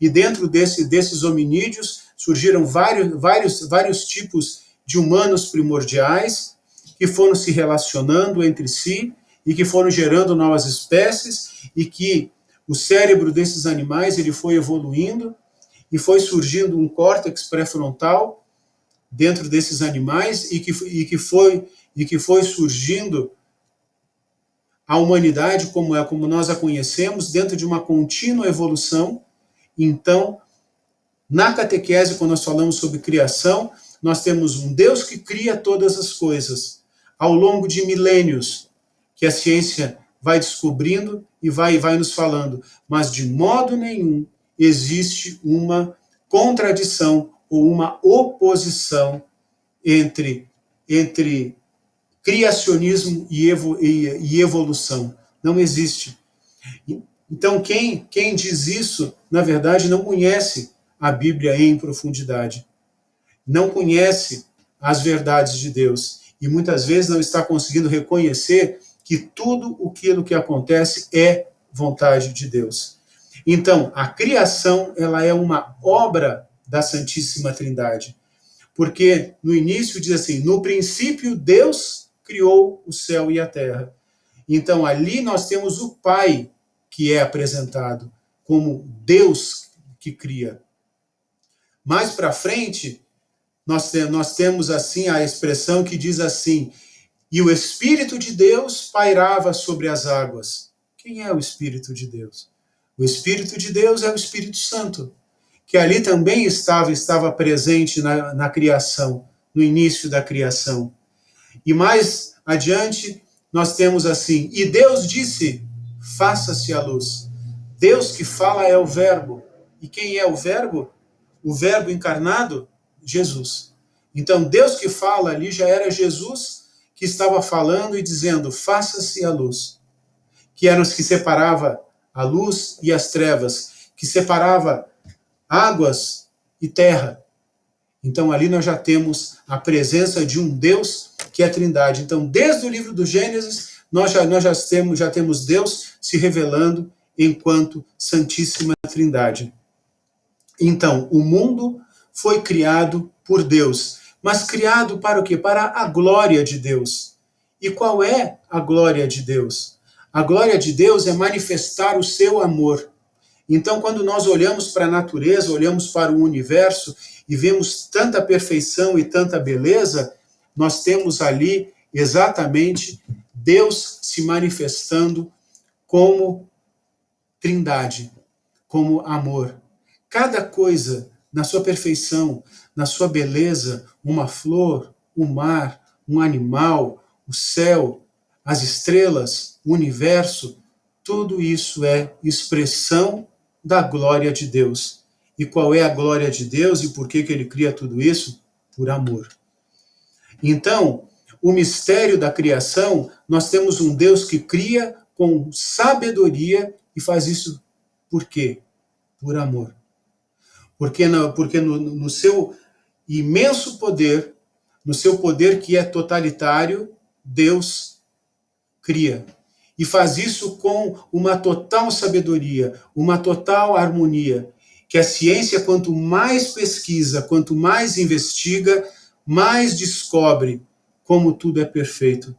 [SPEAKER 1] e dentro desses hominídeos surgiram vários tipos de humanos primordiais, que foram se relacionando entre si, e que foram gerando novas espécies, e que o cérebro desses animais ele foi evoluindo, e foi surgindo um córtex pré-frontal dentro desses animais, e que foi surgindo a humanidade como nós a conhecemos, dentro de uma contínua evolução. Então, na catequese, quando nós falamos sobre criação, nós temos um Deus que cria todas as coisas, ao longo de milênios, que a ciência vai descobrindo e vai nos falando, mas de modo nenhum existe uma contradição ou uma oposição entre criacionismo e evolução. Não existe. Então, quem diz isso, na verdade, não conhece a Bíblia em profundidade, não conhece as verdades de Deus, e muitas vezes não está conseguindo reconhecer que tudo aquilo que acontece é vontade de Deus. Então, a criação, ela é uma obra da Santíssima Trindade, porque no início diz assim, no princípio Deus criou o céu e a terra. Então, ali nós temos o Pai, que é apresentado como Deus que cria. Mais para frente, nós temos assim a expressão que diz assim, e o Espírito de Deus pairava sobre as águas. Quem é o Espírito de Deus? O Espírito de Deus é o Espírito Santo, que ali também estava presente na criação, no início da criação. E mais adiante, nós temos assim, e Deus disse, faça-se a luz. Deus que fala é o Verbo. E quem é o Verbo? O Verbo encarnado? Jesus. Então, Deus que fala ali já era Jesus que estava falando e dizendo, faça-se a luz. Que eram os que separava a luz e as trevas, que separava águas e terra. Então, ali nós já temos a presença de um Deus que é a Trindade. Então, desde o livro do Gênesis, nós já temos Deus se revelando enquanto Santíssima Trindade. Então, o mundo foi criado por Deus, mas criado para o quê? Para a glória de Deus. E qual é a glória de Deus? A glória de Deus é manifestar o seu amor. Então, quando nós olhamos para a natureza, olhamos para o universo e vemos tanta perfeição e tanta beleza, nós temos ali exatamente Deus se manifestando como Trindade, como amor. Cada coisa na sua perfeição, na sua beleza, uma flor, o mar, um animal, o céu, as estrelas, o universo, tudo isso é expressão da glória de Deus. E qual é a glória de Deus e por que ele cria tudo isso? Por amor. Então, o mistério da criação, nós temos um Deus que cria com sabedoria e faz isso por quê? Por amor. Porque no seu imenso poder, no seu poder que é totalitário, Deus cria. E faz isso com uma total sabedoria, uma total harmonia, que a ciência, quanto mais pesquisa, quanto mais investiga, mais descobre como tudo é perfeito.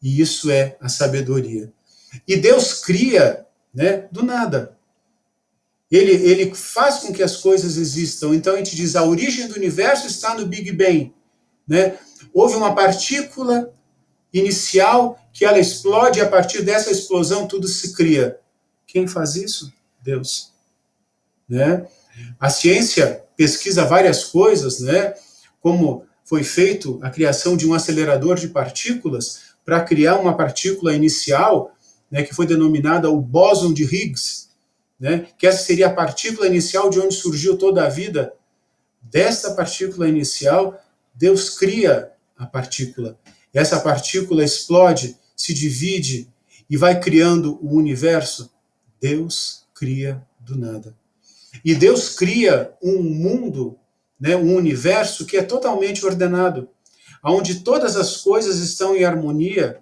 [SPEAKER 1] E isso é a sabedoria. E Deus cria, né, do nada. Ele faz com que as coisas existam. Então a gente diz, a origem do universo está no Big Bang. Né? Houve uma partícula inicial que ela explode e a partir dessa explosão tudo se cria. Quem faz isso? Deus. Né? A ciência pesquisa várias coisas, né? Como foi feito a criação de um acelerador de partículas para criar uma partícula inicial, né, que foi denominada o bóson de Higgs, né, que essa seria a partícula inicial de onde surgiu toda a vida. Desta partícula inicial, Deus cria a partícula. Essa partícula explode, se divide e vai criando o universo. Deus cria do nada. E Deus cria um mundo, né, um universo que é totalmente ordenado, onde todas as coisas estão em harmonia,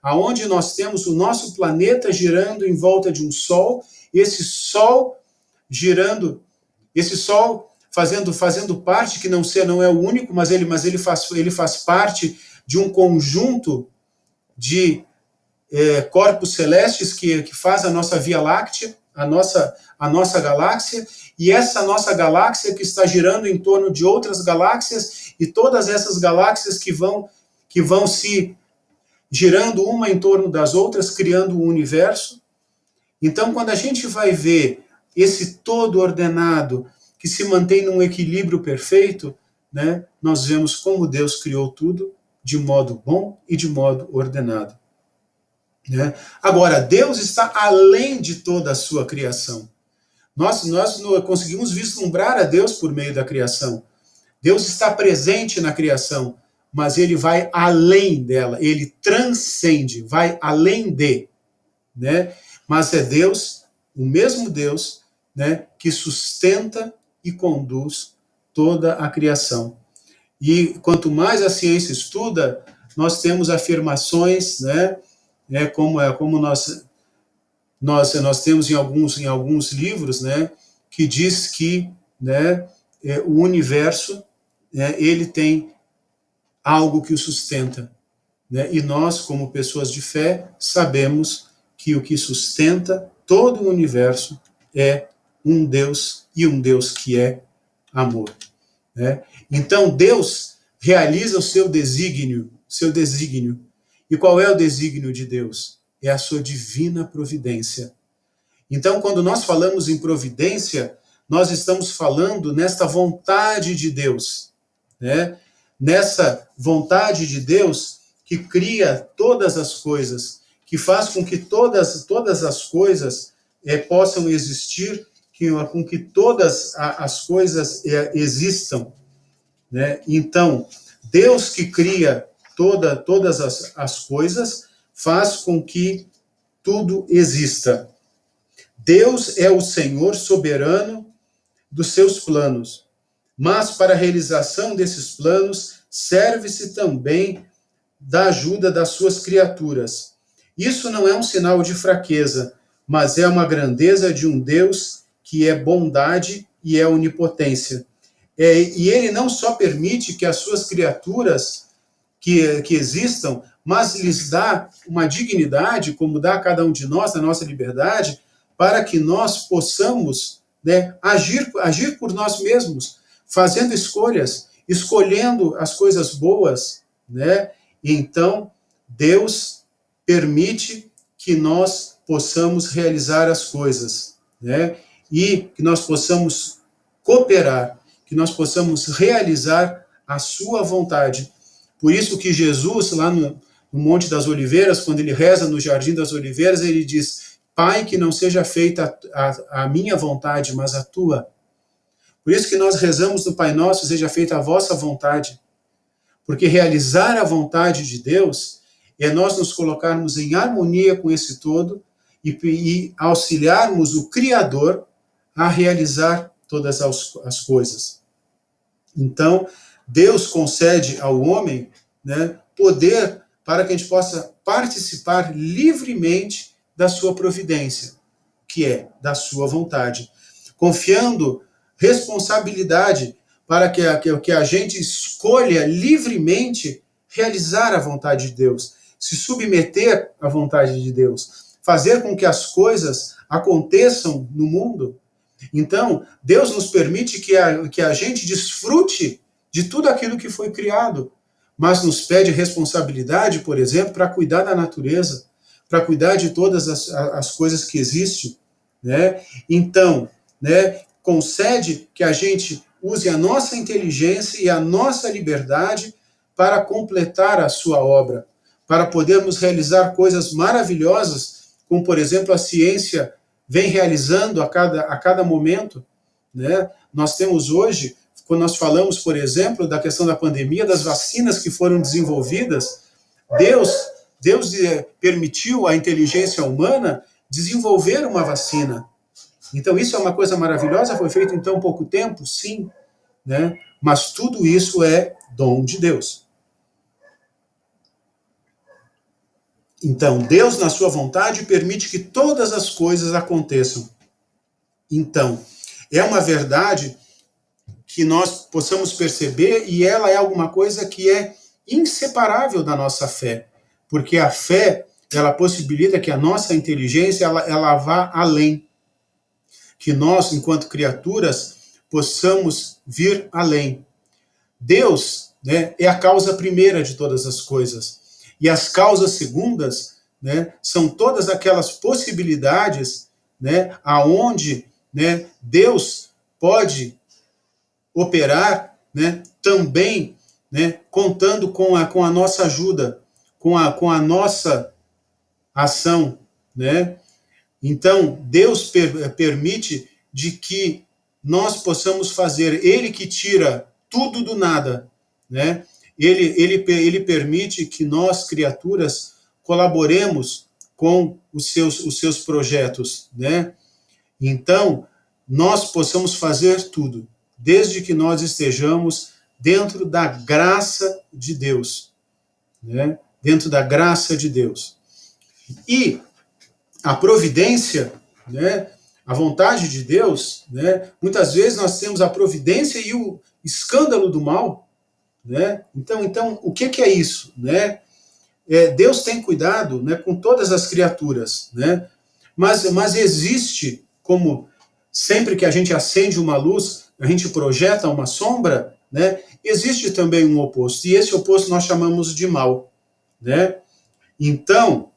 [SPEAKER 1] aonde nós temos o nosso planeta girando em volta de um sol, esse sol girando, esse sol fazendo parte, que não é o único, mas ele faz parte de um conjunto de corpos celestes que faz a nossa Via Láctea, a nossa galáxia, e essa nossa galáxia que está girando em torno de outras galáxias, e todas essas galáxias que vão se girando uma em torno das outras, criando um universo. Então, quando a gente vai ver esse todo ordenado, que se mantém num equilíbrio perfeito, né, nós vemos como Deus criou tudo de modo bom e de modo ordenado. Né? Agora, Deus está além de toda a sua criação. Nós conseguimos vislumbrar a Deus por meio da criação. Deus está presente na criação, mas ele vai além dela, ele transcende, vai além de. Né? Mas é Deus, o mesmo Deus, né, que sustenta e conduz toda a criação. E quanto mais a ciência estuda, nós temos afirmações, né, como nós temos em alguns livros, né, que diz que, né, o universo, né, ele tem algo que o sustenta, né, e nós, como pessoas de fé, sabemos que o que sustenta todo o universo é um Deus, e um Deus que é amor. Né? Então, Deus realiza o seu desígnio. E qual é o desígnio de Deus? É a sua divina providência. Então, quando nós falamos em providência, nós estamos falando nesta vontade de Deus, né? Nessa vontade de Deus que cria todas as coisas, que faz com que todas as coisas possam existir, com que todas as coisas existam. Né? Então, Deus que cria todas as coisas faz com que tudo exista. Deus é o Senhor soberano dos seus planos, mas para a realização desses planos serve-se também da ajuda das suas criaturas. Isso não é um sinal de fraqueza, mas é uma grandeza de um Deus que é bondade e é onipotência. E ele não só permite que as suas criaturas que existam, mas lhes dá uma dignidade, como dá a cada um de nós, na nossa liberdade, para que nós possamos, né, agir por nós mesmos, fazendo escolhas, escolhendo as coisas boas, né? Então, Deus permite que nós possamos realizar as coisas, né? E que nós possamos cooperar, que nós possamos realizar a sua vontade. Por isso que Jesus, lá no Monte das Oliveiras, quando ele reza no Jardim das Oliveiras, ele diz: Pai, que não seja feita a minha vontade, mas a tua. Por isso que nós rezamos no Pai Nosso: seja feita a vossa vontade. Porque realizar a vontade de Deus é nós nos colocarmos em harmonia com esse todo e auxiliarmos o Criador a realizar todas as coisas. Então, Deus concede ao homem, né, poder para que a gente possa participar livremente da sua providência, que é da sua vontade, confiando responsabilidade para que a gente escolha livremente realizar a vontade de Deus, se submeter à vontade de Deus, fazer com que as coisas aconteçam no mundo. Então, Deus nos permite que a gente desfrute de tudo aquilo que foi criado, mas nos pede responsabilidade, por exemplo, para cuidar da natureza, para cuidar de todas as coisas que existem, né? Então, né, concede que a gente use a nossa inteligência e a nossa liberdade para completar a sua obra, para podermos realizar coisas maravilhosas, como, por exemplo, a ciência vem realizando a cada momento, né? Nós temos hoje, quando nós falamos, por exemplo, da questão da pandemia, das vacinas que foram desenvolvidas, Deus permitiu à inteligência humana desenvolver uma vacina. Então, isso é uma coisa maravilhosa, foi feito em tão pouco tempo? Sim, né? Mas tudo isso é dom de Deus. Então, Deus, na sua vontade, permite que todas as coisas aconteçam. Então, é uma verdade que nós possamos perceber, e ela é alguma coisa que é inseparável da nossa fé, porque a fé, ela possibilita que a nossa inteligência ela vá além, que nós, enquanto criaturas, possamos vir além. Deus, né, é a causa primeira de todas as coisas, e as causas segundas, né, são todas aquelas possibilidades, né, aonde, né, Deus pode operar, né, também, né, contando com a nossa ajuda, com a nossa ação, né? Então, Deus permite de que nós possamos fazer, Ele que tira tudo do nada, né? Ele permite que nós, criaturas, colaboremos com os seus projetos, né? Então, nós possamos fazer tudo, desde que nós estejamos dentro da graça de Deus, né? Dentro da graça de Deus. E a providência, né? A vontade de Deus, né? Muitas vezes nós temos a providência e o escândalo do mal, né? Então o que é isso, né? Deus tem cuidado, né, com todas as criaturas, né? Mas existe, como sempre que a gente acende uma luz, a gente projeta uma sombra, né? Existe também um oposto, e esse oposto nós chamamos de mal, né? Então,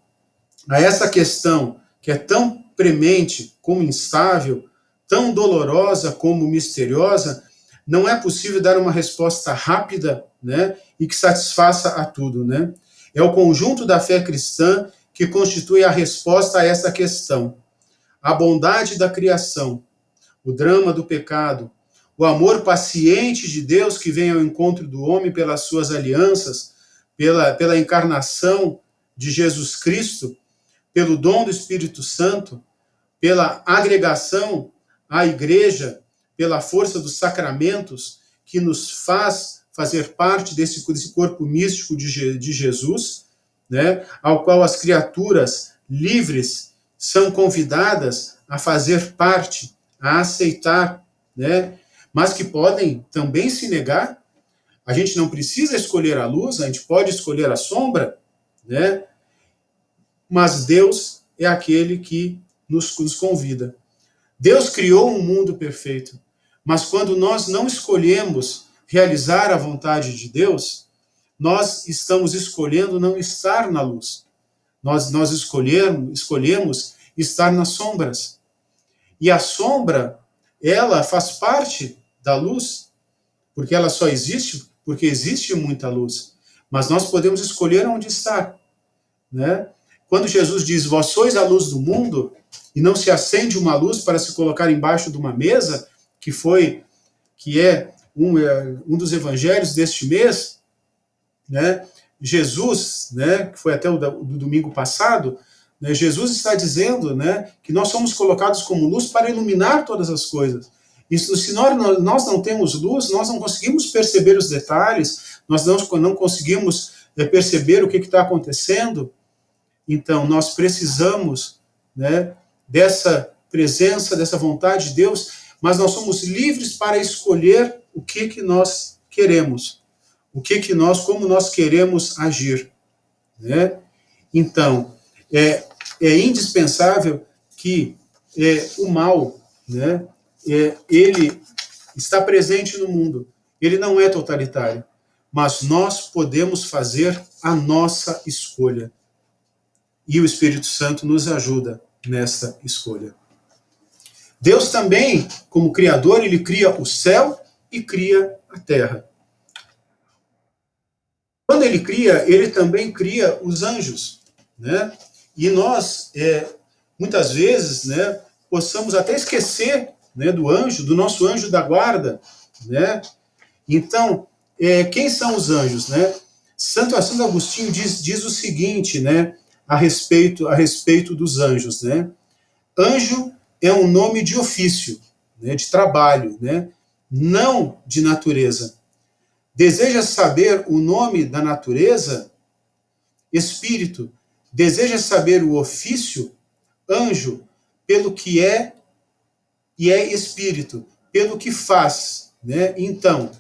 [SPEAKER 1] a essa questão que é tão premente como instável, tão dolorosa como misteriosa, não é possível dar uma resposta rápida, né, e que satisfaça a tudo, né? É o conjunto da fé cristã que constitui a resposta a essa questão. A bondade da criação, o drama do pecado, o amor paciente de Deus que vem ao encontro do homem pelas suas alianças, pela encarnação de Jesus Cristo, pelo dom do Espírito Santo, pela agregação à igreja, pela força dos sacramentos, que nos faz fazer parte desse corpo místico de Jesus, né, ao qual as criaturas livres são convidadas a fazer parte, a aceitar, né, mas que podem também se negar. A gente não precisa escolher a luz, a gente pode escolher a sombra, né, mas Deus é aquele que nos convida. Deus criou um mundo perfeito, mas quando nós não escolhemos realizar a vontade de Deus, nós estamos escolhendo não estar na luz. Nós escolhemos estar nas sombras. E a sombra, ela faz parte da luz, porque ela só existe porque existe muita luz. Mas nós podemos escolher onde estar, né? Quando Jesus diz, vós sois a luz do mundo, e não se acende uma luz para se colocar embaixo de uma mesa, que é um dos evangelhos deste mês, né? Jesus, né, que foi até o do domingo passado, né, Jesus está dizendo, né, que nós somos colocados como luz para iluminar todas as coisas. Isso, se nós não temos luz, nós não conseguimos perceber os detalhes, nós não conseguimos perceber o que está acontecendo. Então, nós precisamos, né, dessa presença, dessa vontade de Deus, mas nós somos livres para escolher o que nós queremos, como nós queremos agir, né? Então, é indispensável que o mal, né, ele está presente no mundo, ele não é totalitário, mas nós podemos fazer a nossa escolha. E o Espírito Santo nos ajuda nessa escolha. Deus também, como Criador, ele cria o céu e cria a terra. Quando ele cria, ele também cria os anjos, né? E nós, muitas vezes, né, possamos até esquecer, né, do nosso anjo da guarda, né? Então, quem são os anjos, né? Santo Agostinho diz o seguinte, né, a respeito dos anjos, né? Anjo é um nome de ofício, né, de trabalho, né, não de natureza. Deseja saber o nome da natureza? Espírito. Deseja saber o ofício? Anjo, pelo que é, e é espírito, pelo que faz, né? Então,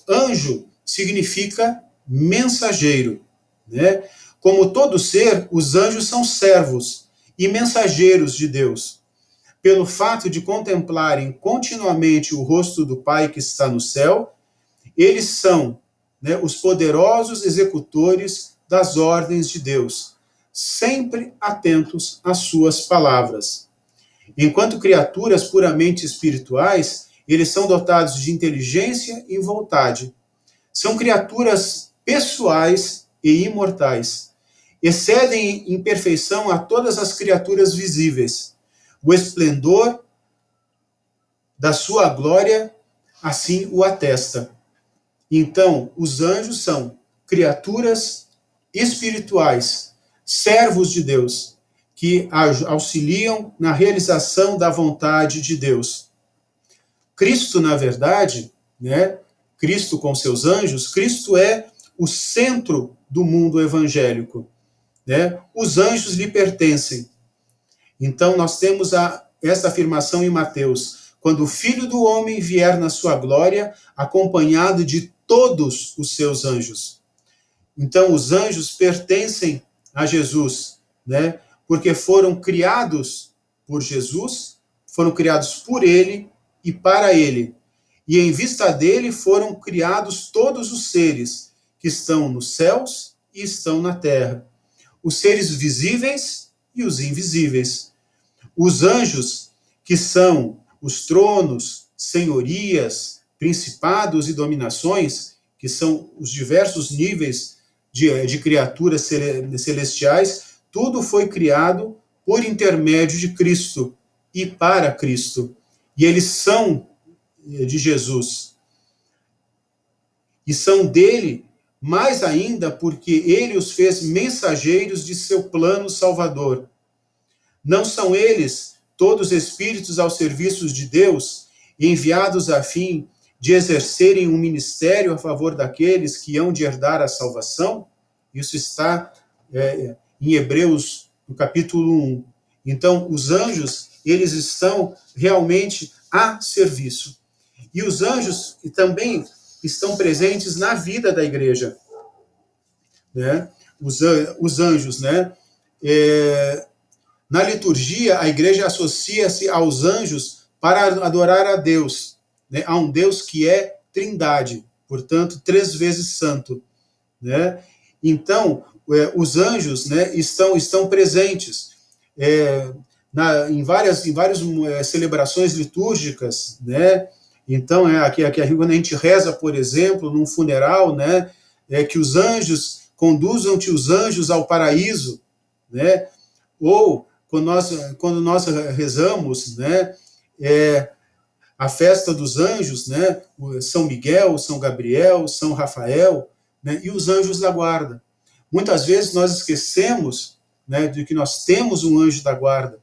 [SPEAKER 1] anjo significa mensageiro, né? Como todo ser, os anjos são servos e mensageiros de Deus. Pelo fato de contemplarem continuamente o rosto do Pai que está no céu, eles são, né, os poderosos executores das ordens de Deus, sempre atentos às suas palavras. Enquanto criaturas puramente espirituais, eles são dotados de inteligência e vontade. São criaturas pessoais e imortais. Excedem em perfeição a todas as criaturas visíveis. O esplendor da sua glória assim o atesta. Então, os anjos são criaturas espirituais, servos de Deus, que auxiliam na realização da vontade de Deus. Cristo, na verdade, né, Cristo com seus anjos, Cristo é o centro do mundo evangélico, né? Os anjos lhe pertencem. Então, nós temos essa afirmação em Mateus: quando o Filho do Homem vier na sua glória, acompanhado de todos os seus anjos. Então, os anjos pertencem a Jesus, né? Porque foram criados por Jesus, foram criados por ele e para ele. E em vista dele foram criados todos os seres que estão nos céus e estão na terra. Os seres visíveis e os invisíveis. Os anjos, que são os tronos, senhorias, principados e dominações, que são os diversos níveis de criaturas celestiais, tudo foi criado por intermédio de Cristo e para Cristo. E eles são de Jesus. E são dele, mais ainda porque ele os fez mensageiros de seu plano salvador. Não são eles todos espíritos ao serviço de Deus, enviados a fim de exercerem um ministério a favor daqueles que hão de herdar a salvação? Isso está em Hebreus, no capítulo 1. Então, os anjos, eles estão realmente a serviço. E os anjos também estão presentes na vida da igreja, né? Os anjos, né? Na liturgia, a igreja associa-se aos anjos para adorar a Deus, né? A um Deus que é trindade, portanto, 3 vezes santo, né? Então, os anjos, né, estão presentes em várias celebrações litúrgicas, né? Então, aqui quando a gente reza, por exemplo, num funeral, né, que os anjos conduzam-te os anjos ao paraíso, né? Ou quando nós rezamos, né, a festa dos anjos, né, São Miguel, São Gabriel, São Rafael, né, e os anjos da guarda. Muitas vezes nós esquecemos, né, de que nós temos um anjo da guarda.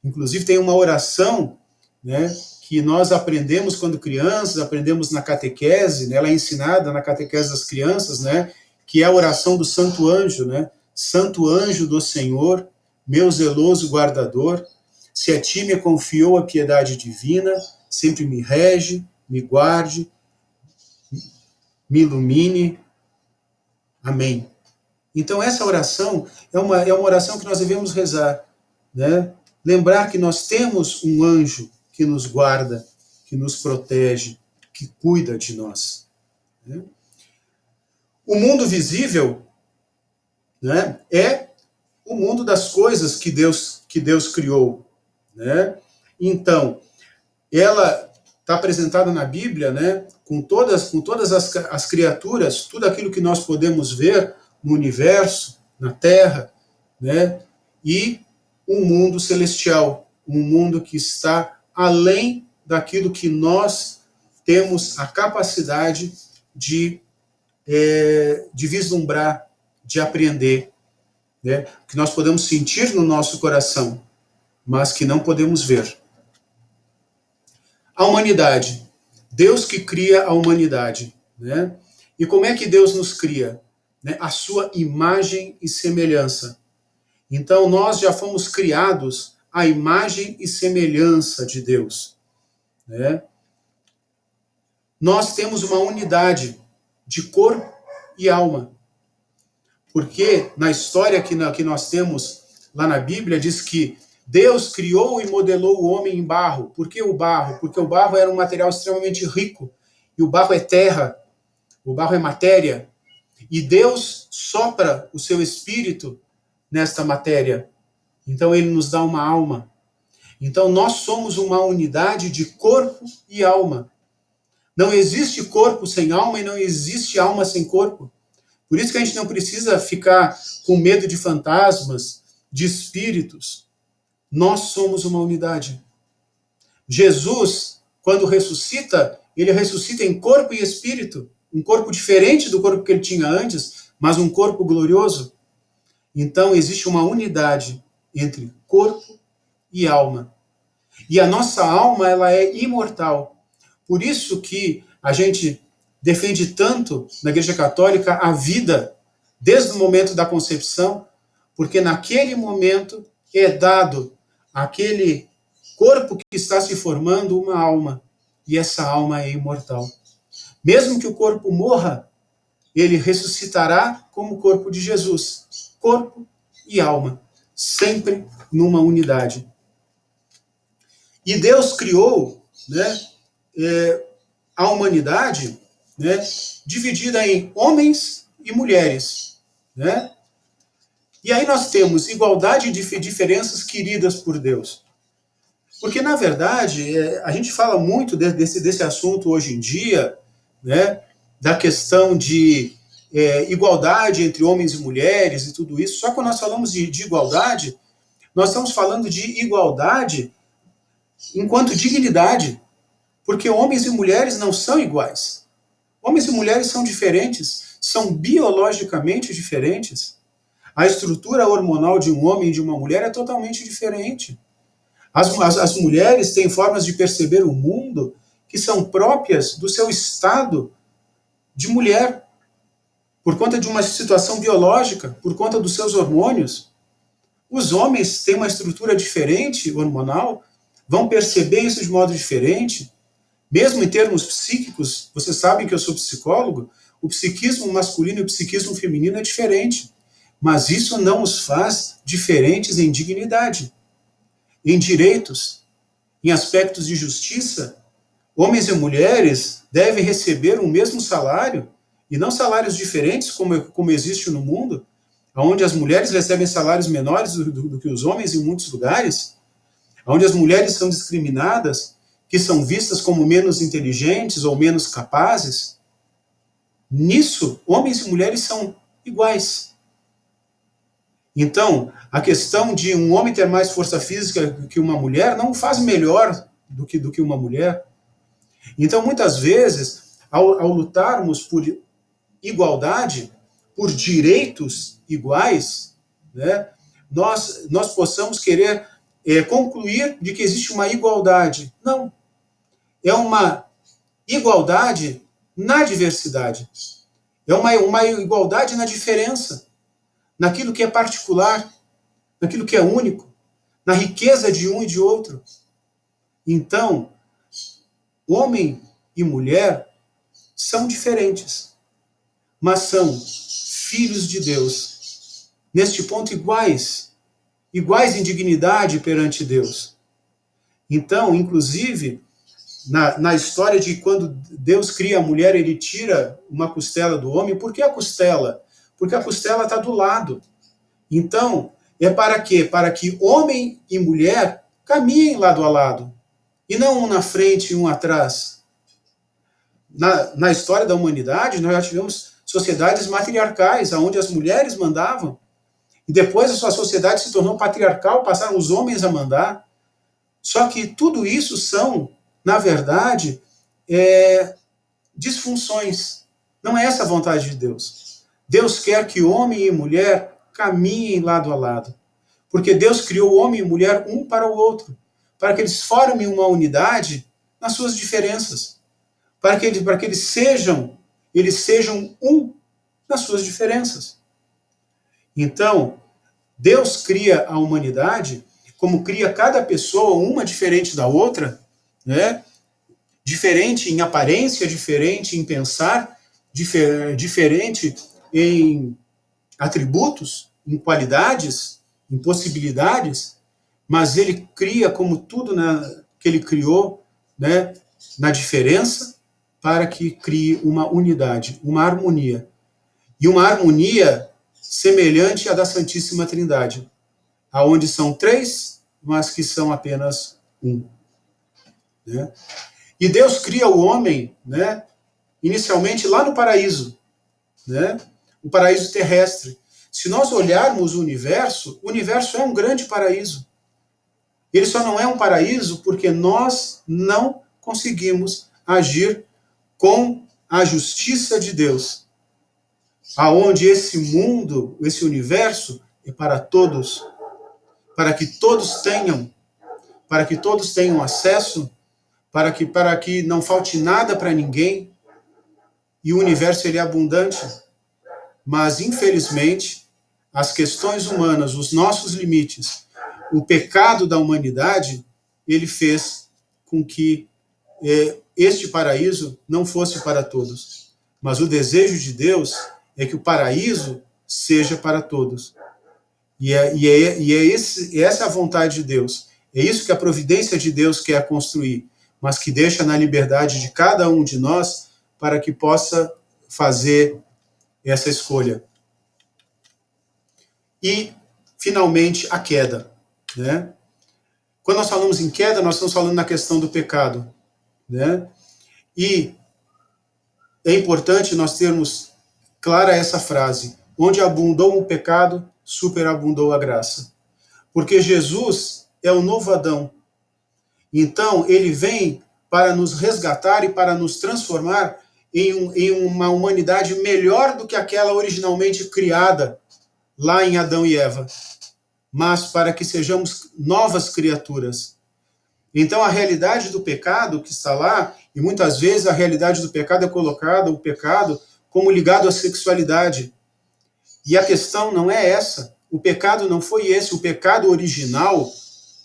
[SPEAKER 1] Inclusive tem uma oração, né, que nós aprendemos quando crianças, aprendemos na catequese, né, ela é ensinada na catequese das crianças, né, que é a oração do Santo Anjo, né? Santo Anjo do Senhor, meu zeloso guardador, se a ti me confiou a piedade divina, sempre me rege, me guarde, me ilumine. Amém. Então, essa oração é uma oração que nós devemos rezar, né? Lembrar que nós temos um anjo que nos guarda, que nos protege, que cuida de nós, né? O mundo visível, né, é o mundo das coisas que Deus criou, né? Então, ela está apresentada na Bíblia, né, com todas as criaturas, tudo aquilo que nós podemos ver no universo, na Terra, né, e um mundo celestial, um mundo que está além daquilo que nós temos a capacidade de vislumbrar, de apreender, né, que nós podemos sentir no nosso coração, mas que não podemos ver. A humanidade. Deus que cria a humanidade, né? E como é que Deus nos cria? Né? A sua imagem e semelhança. Então, nós já fomos criados à imagem e semelhança de Deus, né? Nós temos uma unidade de corpo e alma. Porque na história que nós temos lá na Bíblia, diz que Deus criou e modelou o homem em barro. Por que o barro? Porque o barro era um material extremamente rico. E o barro é terra, o barro é matéria. E Deus sopra o seu espírito nesta matéria. Então ele nos dá uma alma. Então nós somos uma unidade de corpo e alma. Não existe corpo sem alma e não existe alma sem corpo. Por isso que a gente não precisa ficar com medo de fantasmas, de espíritos. Nós somos uma unidade. Jesus, quando ressuscita, ele ressuscita em corpo e espírito. Um corpo diferente do corpo que ele tinha antes, mas um corpo glorioso. Então, existe uma unidade entre corpo e alma. E a nossa alma, ela é imortal. Por isso que a gente defende tanto na Igreja Católica a vida desde o momento da concepção, porque naquele momento é dado àquele corpo que está se formando uma alma, e essa alma é imortal. Mesmo que o corpo morra, ele ressuscitará como o corpo de Jesus, corpo e alma, sempre numa unidade. E Deus criou, né, a humanidade, né, dividida em homens e mulheres, né? E aí nós temos igualdade de diferenças queridas por Deus. Porque, na verdade, a gente fala muito desse assunto hoje em dia, né, da questão de igualdade entre homens e mulheres e tudo isso. Só que quando nós falamos de igualdade, nós estamos falando de igualdade enquanto dignidade. Porque homens e mulheres não são iguais. Homens e mulheres são diferentes, são biologicamente diferentes. A estrutura hormonal de um homem e de uma mulher é totalmente diferente. As mulheres têm formas de perceber o mundo que são próprias do seu estado de mulher, por conta de uma situação biológica, por conta dos seus hormônios. Os homens têm uma estrutura diferente hormonal, vão perceber isso de modo diferente. Mesmo em termos psíquicos, vocês sabem que eu sou psicólogo, o psiquismo masculino e o psiquismo feminino é diferente. Mas isso não os faz diferentes em dignidade, em direitos, em aspectos de justiça. Homens e mulheres devem receber o mesmo salário, e não salários diferentes, como existe no mundo, onde as mulheres recebem salários menores do que os homens em muitos lugares, onde as mulheres são discriminadas, que são vistas como menos inteligentes ou menos capazes. Nisso, homens e mulheres são iguais. Então, a questão de um homem ter mais força física que uma mulher não o faz melhor do que uma mulher. Então, muitas vezes, ao lutarmos por igualdade, por direitos iguais, né, nós possamos querer concluir de que existe uma igualdade. Não. É uma igualdade na diversidade. É uma igualdade na diferença, naquilo que é particular, naquilo que é único, na riqueza de um e de outro. Então, homem e mulher são diferentes, mas são filhos de Deus. Neste ponto, iguais em dignidade perante Deus. Então, inclusive, na história de quando Deus cria a mulher, ele tira uma costela do homem. Por que a costela? Porque a costela está do lado. Então, é para quê? Para que homem e mulher caminhem lado a lado, e não um na frente e um atrás. Na história da humanidade, nós já tivemos sociedades matriarcais, onde as mulheres mandavam, e depois a sua sociedade se tornou patriarcal, passaram os homens a mandar. Só que tudo isso são, na verdade, disfunções. Não é essa a vontade de Deus. Deus quer que homem e mulher caminhem lado a lado. Porque Deus criou homem e mulher um para o outro, para que eles formem uma unidade nas suas diferenças, para que eles sejam um nas suas diferenças. Então, Deus cria a humanidade como cria cada pessoa, uma diferente da outra, né? Diferente em aparência, diferente em pensar, diferente em atributos, em qualidades, em possibilidades, mas ele cria como tudo que ele criou, né, na diferença, para que crie uma unidade, uma harmonia. E uma harmonia semelhante à da Santíssima Trindade, aonde são três, mas que são apenas um. Né? E Deus cria o homem, né, inicialmente lá no paraíso, né, o paraíso terrestre. Se nós olharmos o universo é um grande paraíso. Ele só não é um paraíso porque nós não conseguimos agir com a justiça de Deus, aonde esse mundo, esse universo é para todos, para que todos tenham acesso, para que não falte nada para ninguém. E o universo ele é abundante, mas infelizmente as questões humanas, os nossos limites, o pecado da humanidade, ele fez com que este paraíso não fosse para todos. Mas o desejo de Deus é que o paraíso seja para todos. Essa é a vontade de Deus. É isso que a providência de Deus quer construir, mas que deixa na liberdade de cada um de nós para que possa fazer essa escolha. E, finalmente, a queda. Né? Quando nós falamos em queda, nós estamos falando na questão do pecado. Né? E é importante nós termos clara essa frase: onde abundou o pecado, superabundou a graça. Porque Jesus é o novo Adão. Então, ele vem para nos resgatar e para nos transformar em uma humanidade melhor do que aquela originalmente criada lá em Adão e Eva, mas para que sejamos novas criaturas. Então, a realidade do pecado que está lá, e muitas vezes a realidade do pecado é colocada, o pecado, como ligado à sexualidade. E a questão não é essa. O pecado não foi esse. O pecado original,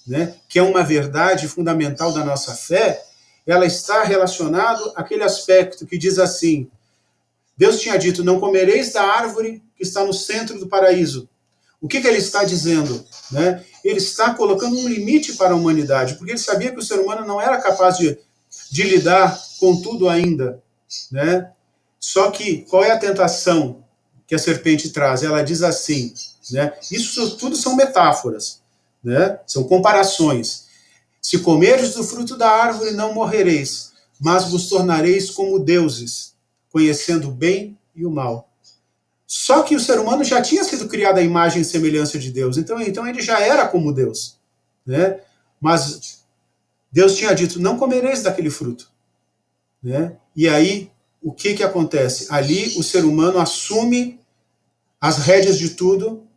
[SPEAKER 1] né, que é uma verdade fundamental da nossa fé, ela está relacionado àquele aspecto que diz assim: Deus tinha dito, não comereis da árvore que está no centro do paraíso. O que ele está dizendo? Né? Ele está colocando um limite para a humanidade, porque ele sabia que o ser humano não era capaz de lidar com tudo ainda. Né? Só que, qual é a tentação que a serpente traz? Ela diz assim, né? Isso tudo são metáforas, né? São comparações. Se comeres do fruto da árvore, não morrereis, mas vos tornareis como deuses, conhecendo o bem e o mal. Só que o ser humano já tinha sido criado à imagem e semelhança de Deus, então ele já era como Deus. Né? Mas Deus tinha dito, não comereis daquele fruto. Né? E aí, o que acontece? Ali o ser humano assume as rédeas de tudo,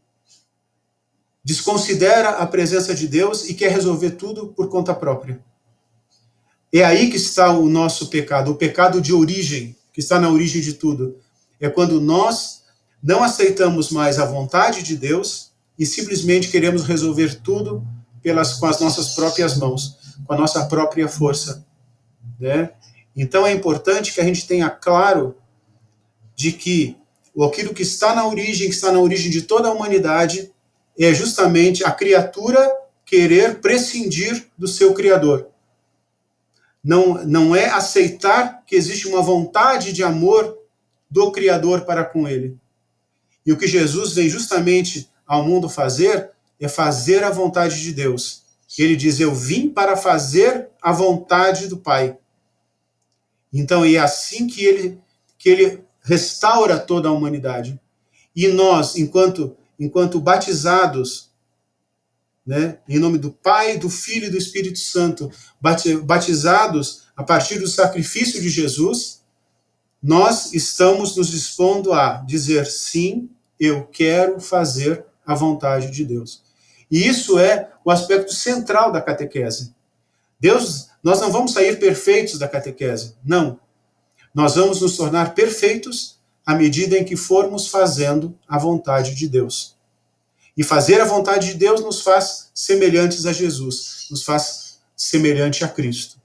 [SPEAKER 1] desconsidera a presença de Deus e quer resolver tudo por conta própria. É aí que está o nosso pecado, o pecado de origem, que está na origem de tudo. É quando nós não aceitamos mais a vontade de Deus e simplesmente queremos resolver tudo com as nossas próprias mãos, com a nossa própria força. Né? Então é importante que a gente tenha claro de que aquilo que está na origem de toda a humanidade, é justamente a criatura querer prescindir do seu Criador. Não é aceitar que existe uma vontade de amor do Criador para com ele. E o que Jesus vem justamente ao mundo fazer é fazer a vontade de Deus. Ele diz, eu vim para fazer a vontade do Pai. Então é assim que ele restaura toda a humanidade. E nós, enquanto batizados, né, em nome do Pai, do Filho e do Espírito Santo, batizados a partir do sacrifício de Jesus, nós estamos nos dispondo a dizer sim, eu quero fazer a vontade de Deus. E isso é o aspecto central da catequese. Deus Nós não vamos sair perfeitos da catequese, não. Nós vamos nos tornar perfeitos à medida em que formos fazendo a vontade de Deus. E fazer a vontade de Deus nos faz semelhantes a Jesus, nos faz semelhante a Cristo.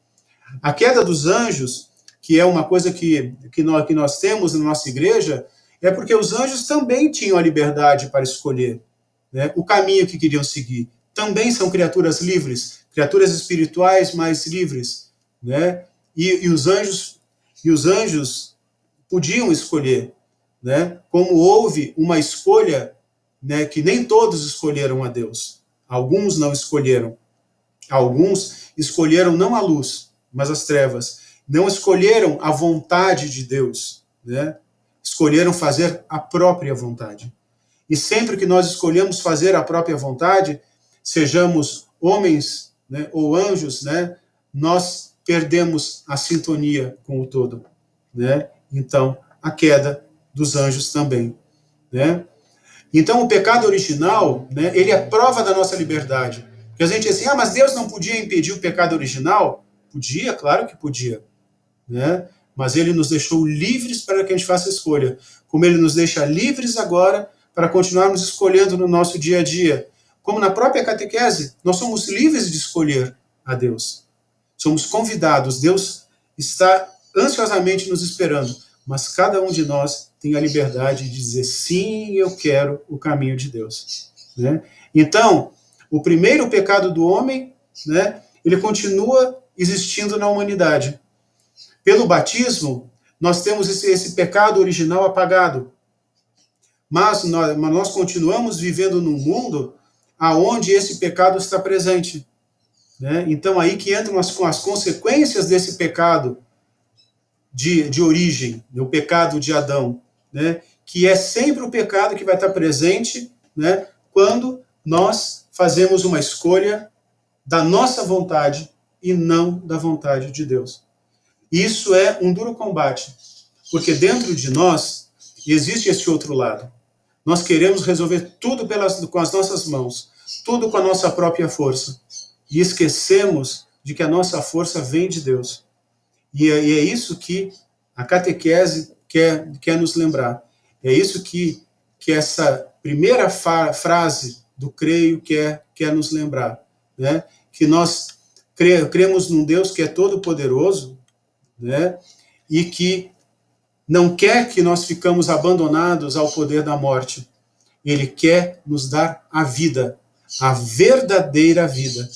[SPEAKER 1] A queda dos anjos, que é uma coisa que nós temos na nossa igreja, é porque os anjos também tinham a liberdade para escolher, né, o caminho que queriam seguir. Também são criaturas livres, criaturas espirituais mais livres, né? E os anjos podiam escolher, né? Como houve uma escolha, né, que nem todos escolheram a Deus. Alguns não escolheram. Alguns escolheram não a luz, mas as trevas. Não escolheram a vontade de Deus, né? Escolheram fazer a própria vontade. E sempre que nós escolhemos fazer a própria vontade, sejamos homens, né, ou anjos, né, nós perdemos a sintonia com o todo, né? Então, a queda dos anjos também, né? Então, o pecado original, né, ele é prova da nossa liberdade. Porque a gente diz assim, mas Deus não podia impedir o pecado original? Podia, claro que podia, né? Mas ele nos deixou livres para que a gente faça a escolha. Como ele nos deixa livres agora para continuarmos escolhendo no nosso dia a dia. Como na própria catequese, nós somos livres de escolher a Deus. Somos convidados. Deus está ansiosamente nos esperando. Mas cada um de nós tem a liberdade de dizer, sim, eu quero o caminho de Deus, né? Então, o primeiro pecado do homem, né, ele continua existindo na humanidade. Pelo batismo, nós temos esse pecado original apagado. Mas nós continuamos vivendo num mundo onde esse pecado está presente, né? Então, aí que entram as consequências desse pecado de origem, o pecado de Adão, né? Que é sempre o pecado que vai estar presente, né, quando nós fazemos uma escolha da nossa vontade e não da vontade de Deus. Isso é um duro combate, porque dentro de nós existe esse outro lado. Nós queremos resolver tudo com as nossas mãos, tudo com a nossa própria força, e esquecemos de que a nossa força vem de Deus. E é isso que a catequese quer nos lembrar. É isso que essa primeira frase do creio quer nos lembrar, né? Que nós cremos num Deus que é todo-poderoso, né? E que não quer que nós ficamos abandonados ao poder da morte. Ele quer nos dar a vida, a verdadeira vida.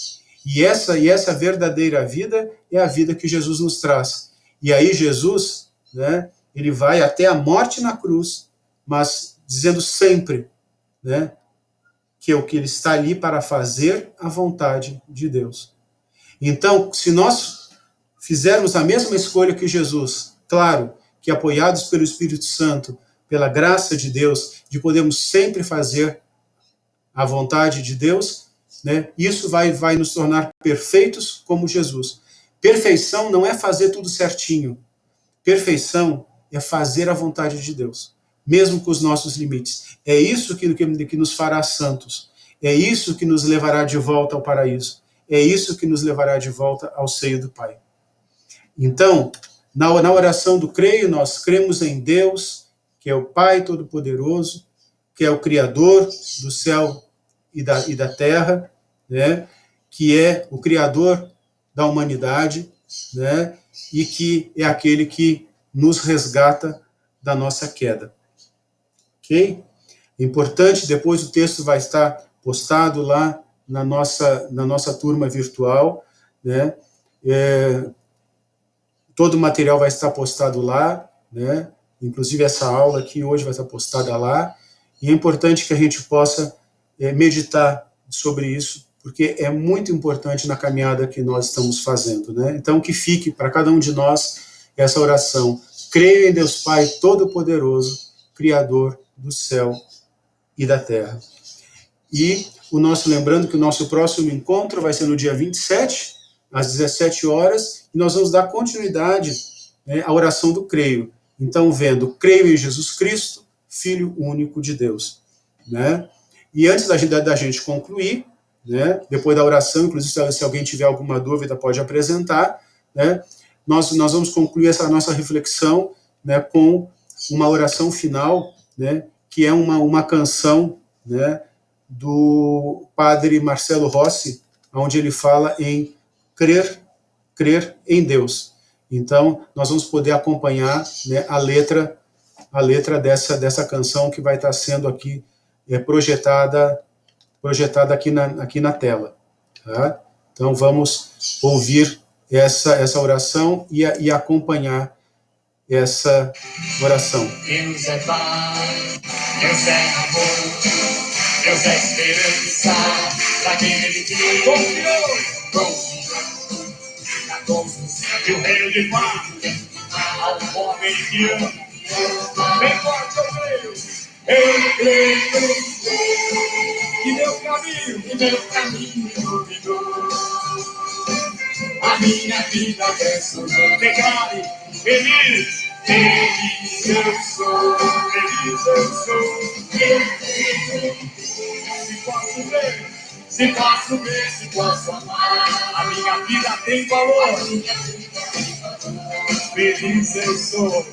[SPEAKER 1] E essa verdadeira vida é a vida que Jesus nos traz. E aí Jesus, né, ele vai até a morte na cruz, mas dizendo sempre, né, que ele está ali para fazer a vontade de Deus. Então, se nós fizermos a mesma escolha que Jesus, claro, que apoiados pelo Espírito Santo, pela graça de Deus, de podermos sempre fazer a vontade de Deus, né, isso vai nos tornar perfeitos como Jesus. Perfeição não é fazer tudo certinho. Perfeição é fazer a vontade de Deus, mesmo com os nossos limites. É isso que nos fará santos. É isso que nos levará de volta ao paraíso. É isso que nos levará de volta ao seio do Pai. Então, na oração do creio, nós cremos em Deus, que é o Pai Todo-Poderoso, que é o Criador do céu e da terra, né? Que é o Criador da humanidade, né? E que é aquele que nos resgata da nossa queda. Ok? Importante, depois o texto vai estar postado lá na nossa turma virtual, né? Todo o material vai estar postado lá, né? Inclusive essa aula aqui hoje vai estar postada lá, e é importante que a gente possa meditar sobre isso, porque é muito importante na caminhada que nós estamos fazendo, né? Então, que fique para cada um de nós essa oração. Creio em Deus Pai Todo-Poderoso, Criador do céu e da terra. E lembrando que o nosso próximo encontro vai ser no dia 27, às 17 horas, e nós vamos dar continuidade, né, à oração do creio. Então, creio em Jesus Cristo, Filho único de Deus, né? E antes da gente concluir, né? Depois da oração, inclusive, se alguém tiver alguma dúvida, pode apresentar, né? Nós vamos concluir essa nossa reflexão, né, com uma oração final, né, que é uma canção, né, do padre Marcelo Rossi, onde ele fala em crer em Deus. Então, nós vamos poder acompanhar, né, a letra dessa canção que vai estar sendo aqui projetada aqui na tela. Tá? Então, vamos ouvir essa oração e acompanhar essa oração.
[SPEAKER 2] Deus é Pai, Deus é amor, Deus é esperança, pra quem Ele confiou na construção de reino de paz, ao homem que ama. Bem forte eu creio, que meu caminho iluminou, a minha vida transformou. Declare, feliz eu sou, feliz eu sou. Se posso ver, se posso amar, a minha vida tem valor. Feliz eu sou.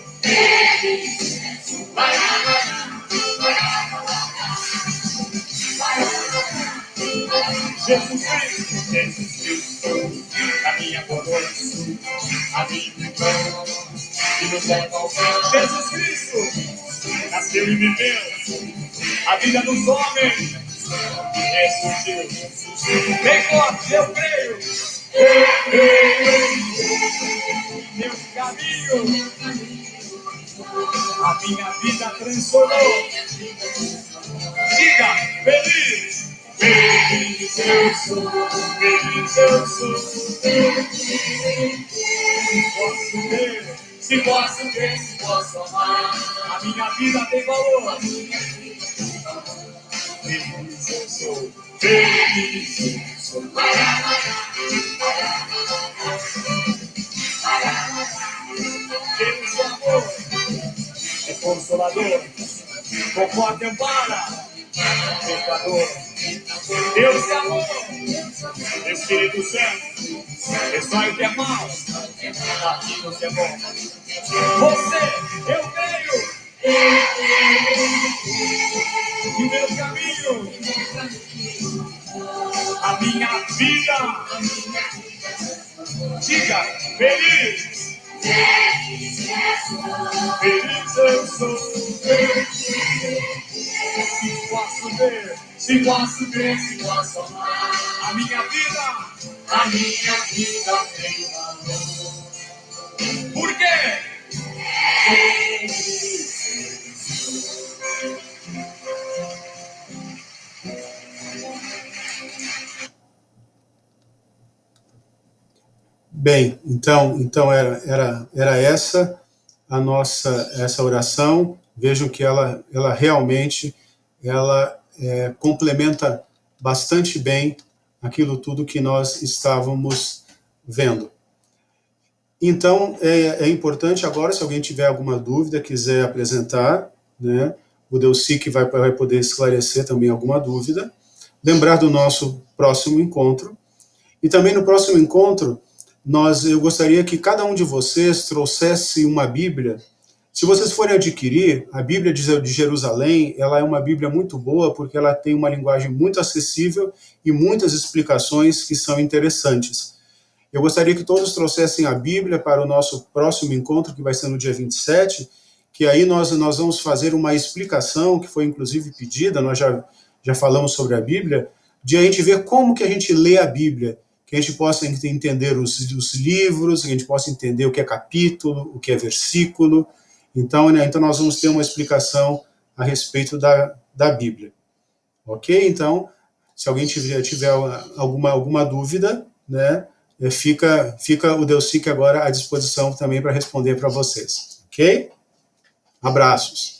[SPEAKER 2] Jesus Cristo, a minha coroa, a minha irmã, e nos leva. Jesus Cristo, nasceu e viveu a vida dos homens, ressurgiu. Bem forte, eu creio, meu caminho, a minha vida transformou. Diga, feliz eu sou, feliz eu sou. Se posso ver, se posso amar, a minha vida tem valor. Feliz eu sou, feliz eu sou. Deus é amor, é consolador, conforta e ampara, pecador. Deus é amor, Espírito Santo, destrói o que é mal, aqui o que é bom. Você, eu creio, que meu caminho, a minha vida, diga, feliz eu sou. Se posso ver, se posso amar, a minha vida tem valor. Por quê?
[SPEAKER 1] Bem, então era essa oração. Vejam que ela realmente complementa bastante bem aquilo tudo que nós estávamos vendo. Então, é importante agora, se alguém tiver alguma dúvida, quiser apresentar, né, o Delci que vai poder esclarecer também alguma dúvida. Lembrar do nosso próximo encontro. E também no próximo encontro, eu gostaria que cada um de vocês trouxesse uma Bíblia. Se vocês forem adquirir, a Bíblia de Jerusalém, ela é uma Bíblia muito boa, porque ela tem uma linguagem muito acessível e muitas explicações que são interessantes. Eu gostaria que todos trouxessem a Bíblia para o nosso próximo encontro, que vai ser no dia 27, que aí nós vamos fazer uma explicação, que foi inclusive pedida, nós já falamos sobre a Bíblia, de a gente ver como que a gente lê a Bíblia, que a gente possa entender os livros, que a gente possa entender o que é capítulo, o que é versículo. Então nós vamos ter uma explicação a respeito da Bíblia. Ok? Então, se alguém tiver alguma dúvida, né, fica o Delcic agora à disposição também para responder para vocês. Ok? Abraços.